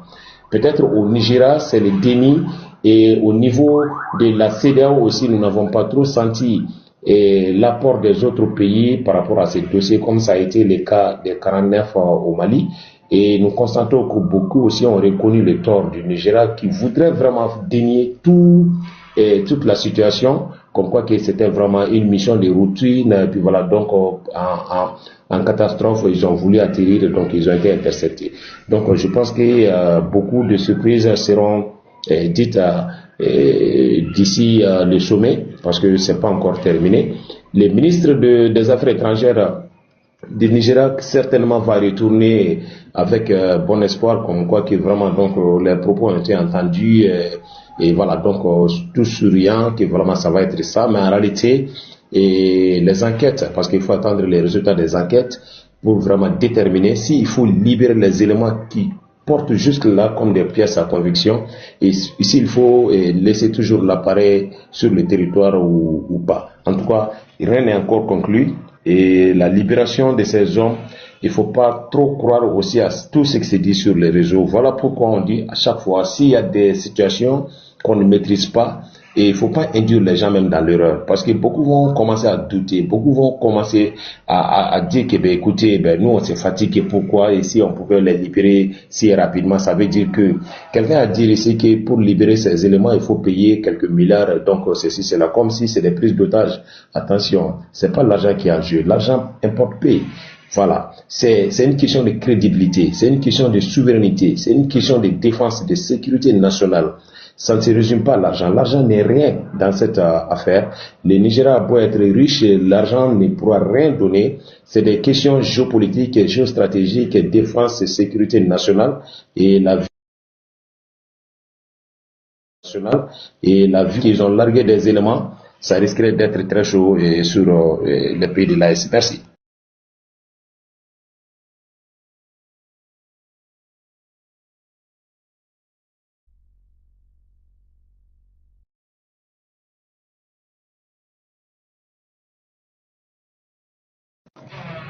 Peut-être au Nigeria, c'est le déni, et au niveau de la CEDEAO aussi, nous n'avons pas trop senti l'apport des autres pays par rapport à ces dossiers, comme ça a été le cas des 49 au Mali. Et nous constatons que beaucoup aussi ont reconnu le tort du Nigeria, qui voudrait vraiment dénier toute la situation, comme quoi que c'était vraiment une mission de routine, et puis voilà, donc en catastrophe, ils ont voulu atterrir, donc ils ont été interceptés. Donc je pense que beaucoup de surprises seront dites d'ici le sommet, parce que c'est pas encore terminé. Le ministre des Affaires étrangères du Nigeria certainement va retourner avec bon espoir, comme quoi que vraiment donc les propos ont été entendus, et voilà, donc tout souriant, que vraiment ça va être ça, mais en réalité, et les enquêtes, parce qu'il faut attendre les résultats des enquêtes pour vraiment déterminer s'il faut libérer les éléments qui portent jusque-là comme des pièces à conviction, et s'il faut laisser toujours l'appareil sur le territoire ou pas. En tout cas, rien n'est encore conclu, et la libération de ces hommes, il ne faut pas trop croire aussi à tout ce qui se dit sur les réseaux. Voilà pourquoi on dit à chaque fois, s'il y a des situations qu'on ne maîtrise pas, Et il ne faut pas induire les gens même dans l'erreur. Parce que beaucoup vont commencer à douter. Beaucoup vont commencer à dire que, ben, écoutez, ben, nous, on s'est fatigué. Pourquoi? Et si on pouvait les libérer si rapidement, ça veut dire que quelqu'un a dit ici que pour libérer ces éléments, il faut payer quelques milliards. Donc, ceci, c'est là. Comme si c'est des prises d'otages. Attention, c'est pas l'argent qui est en jeu. L'argent importe paye. Voilà, c'est une question de crédibilité, c'est une question de souveraineté, c'est une question de défense, de sécurité nationale. Ça ne se résume pas à l'argent. L'argent n'est rien dans cette affaire. Le Nigeria a beau être riche, l'argent ne pourra rien donner. C'est des questions géopolitiques, géostratégiques, défense et sécurité nationale. Et la vie qu'ils ont largué des éléments, ça risquerait d'être très chaud sur les pays de l'AES. Merci.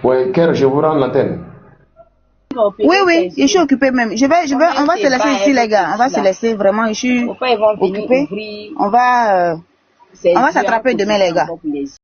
Oui, Ker, je vous rends l'antenne. Oui, je suis occupé même. On va se laisser ici, les gars. On va se laisser vraiment. Je suis occupé. On va s'attraper demain, les gars.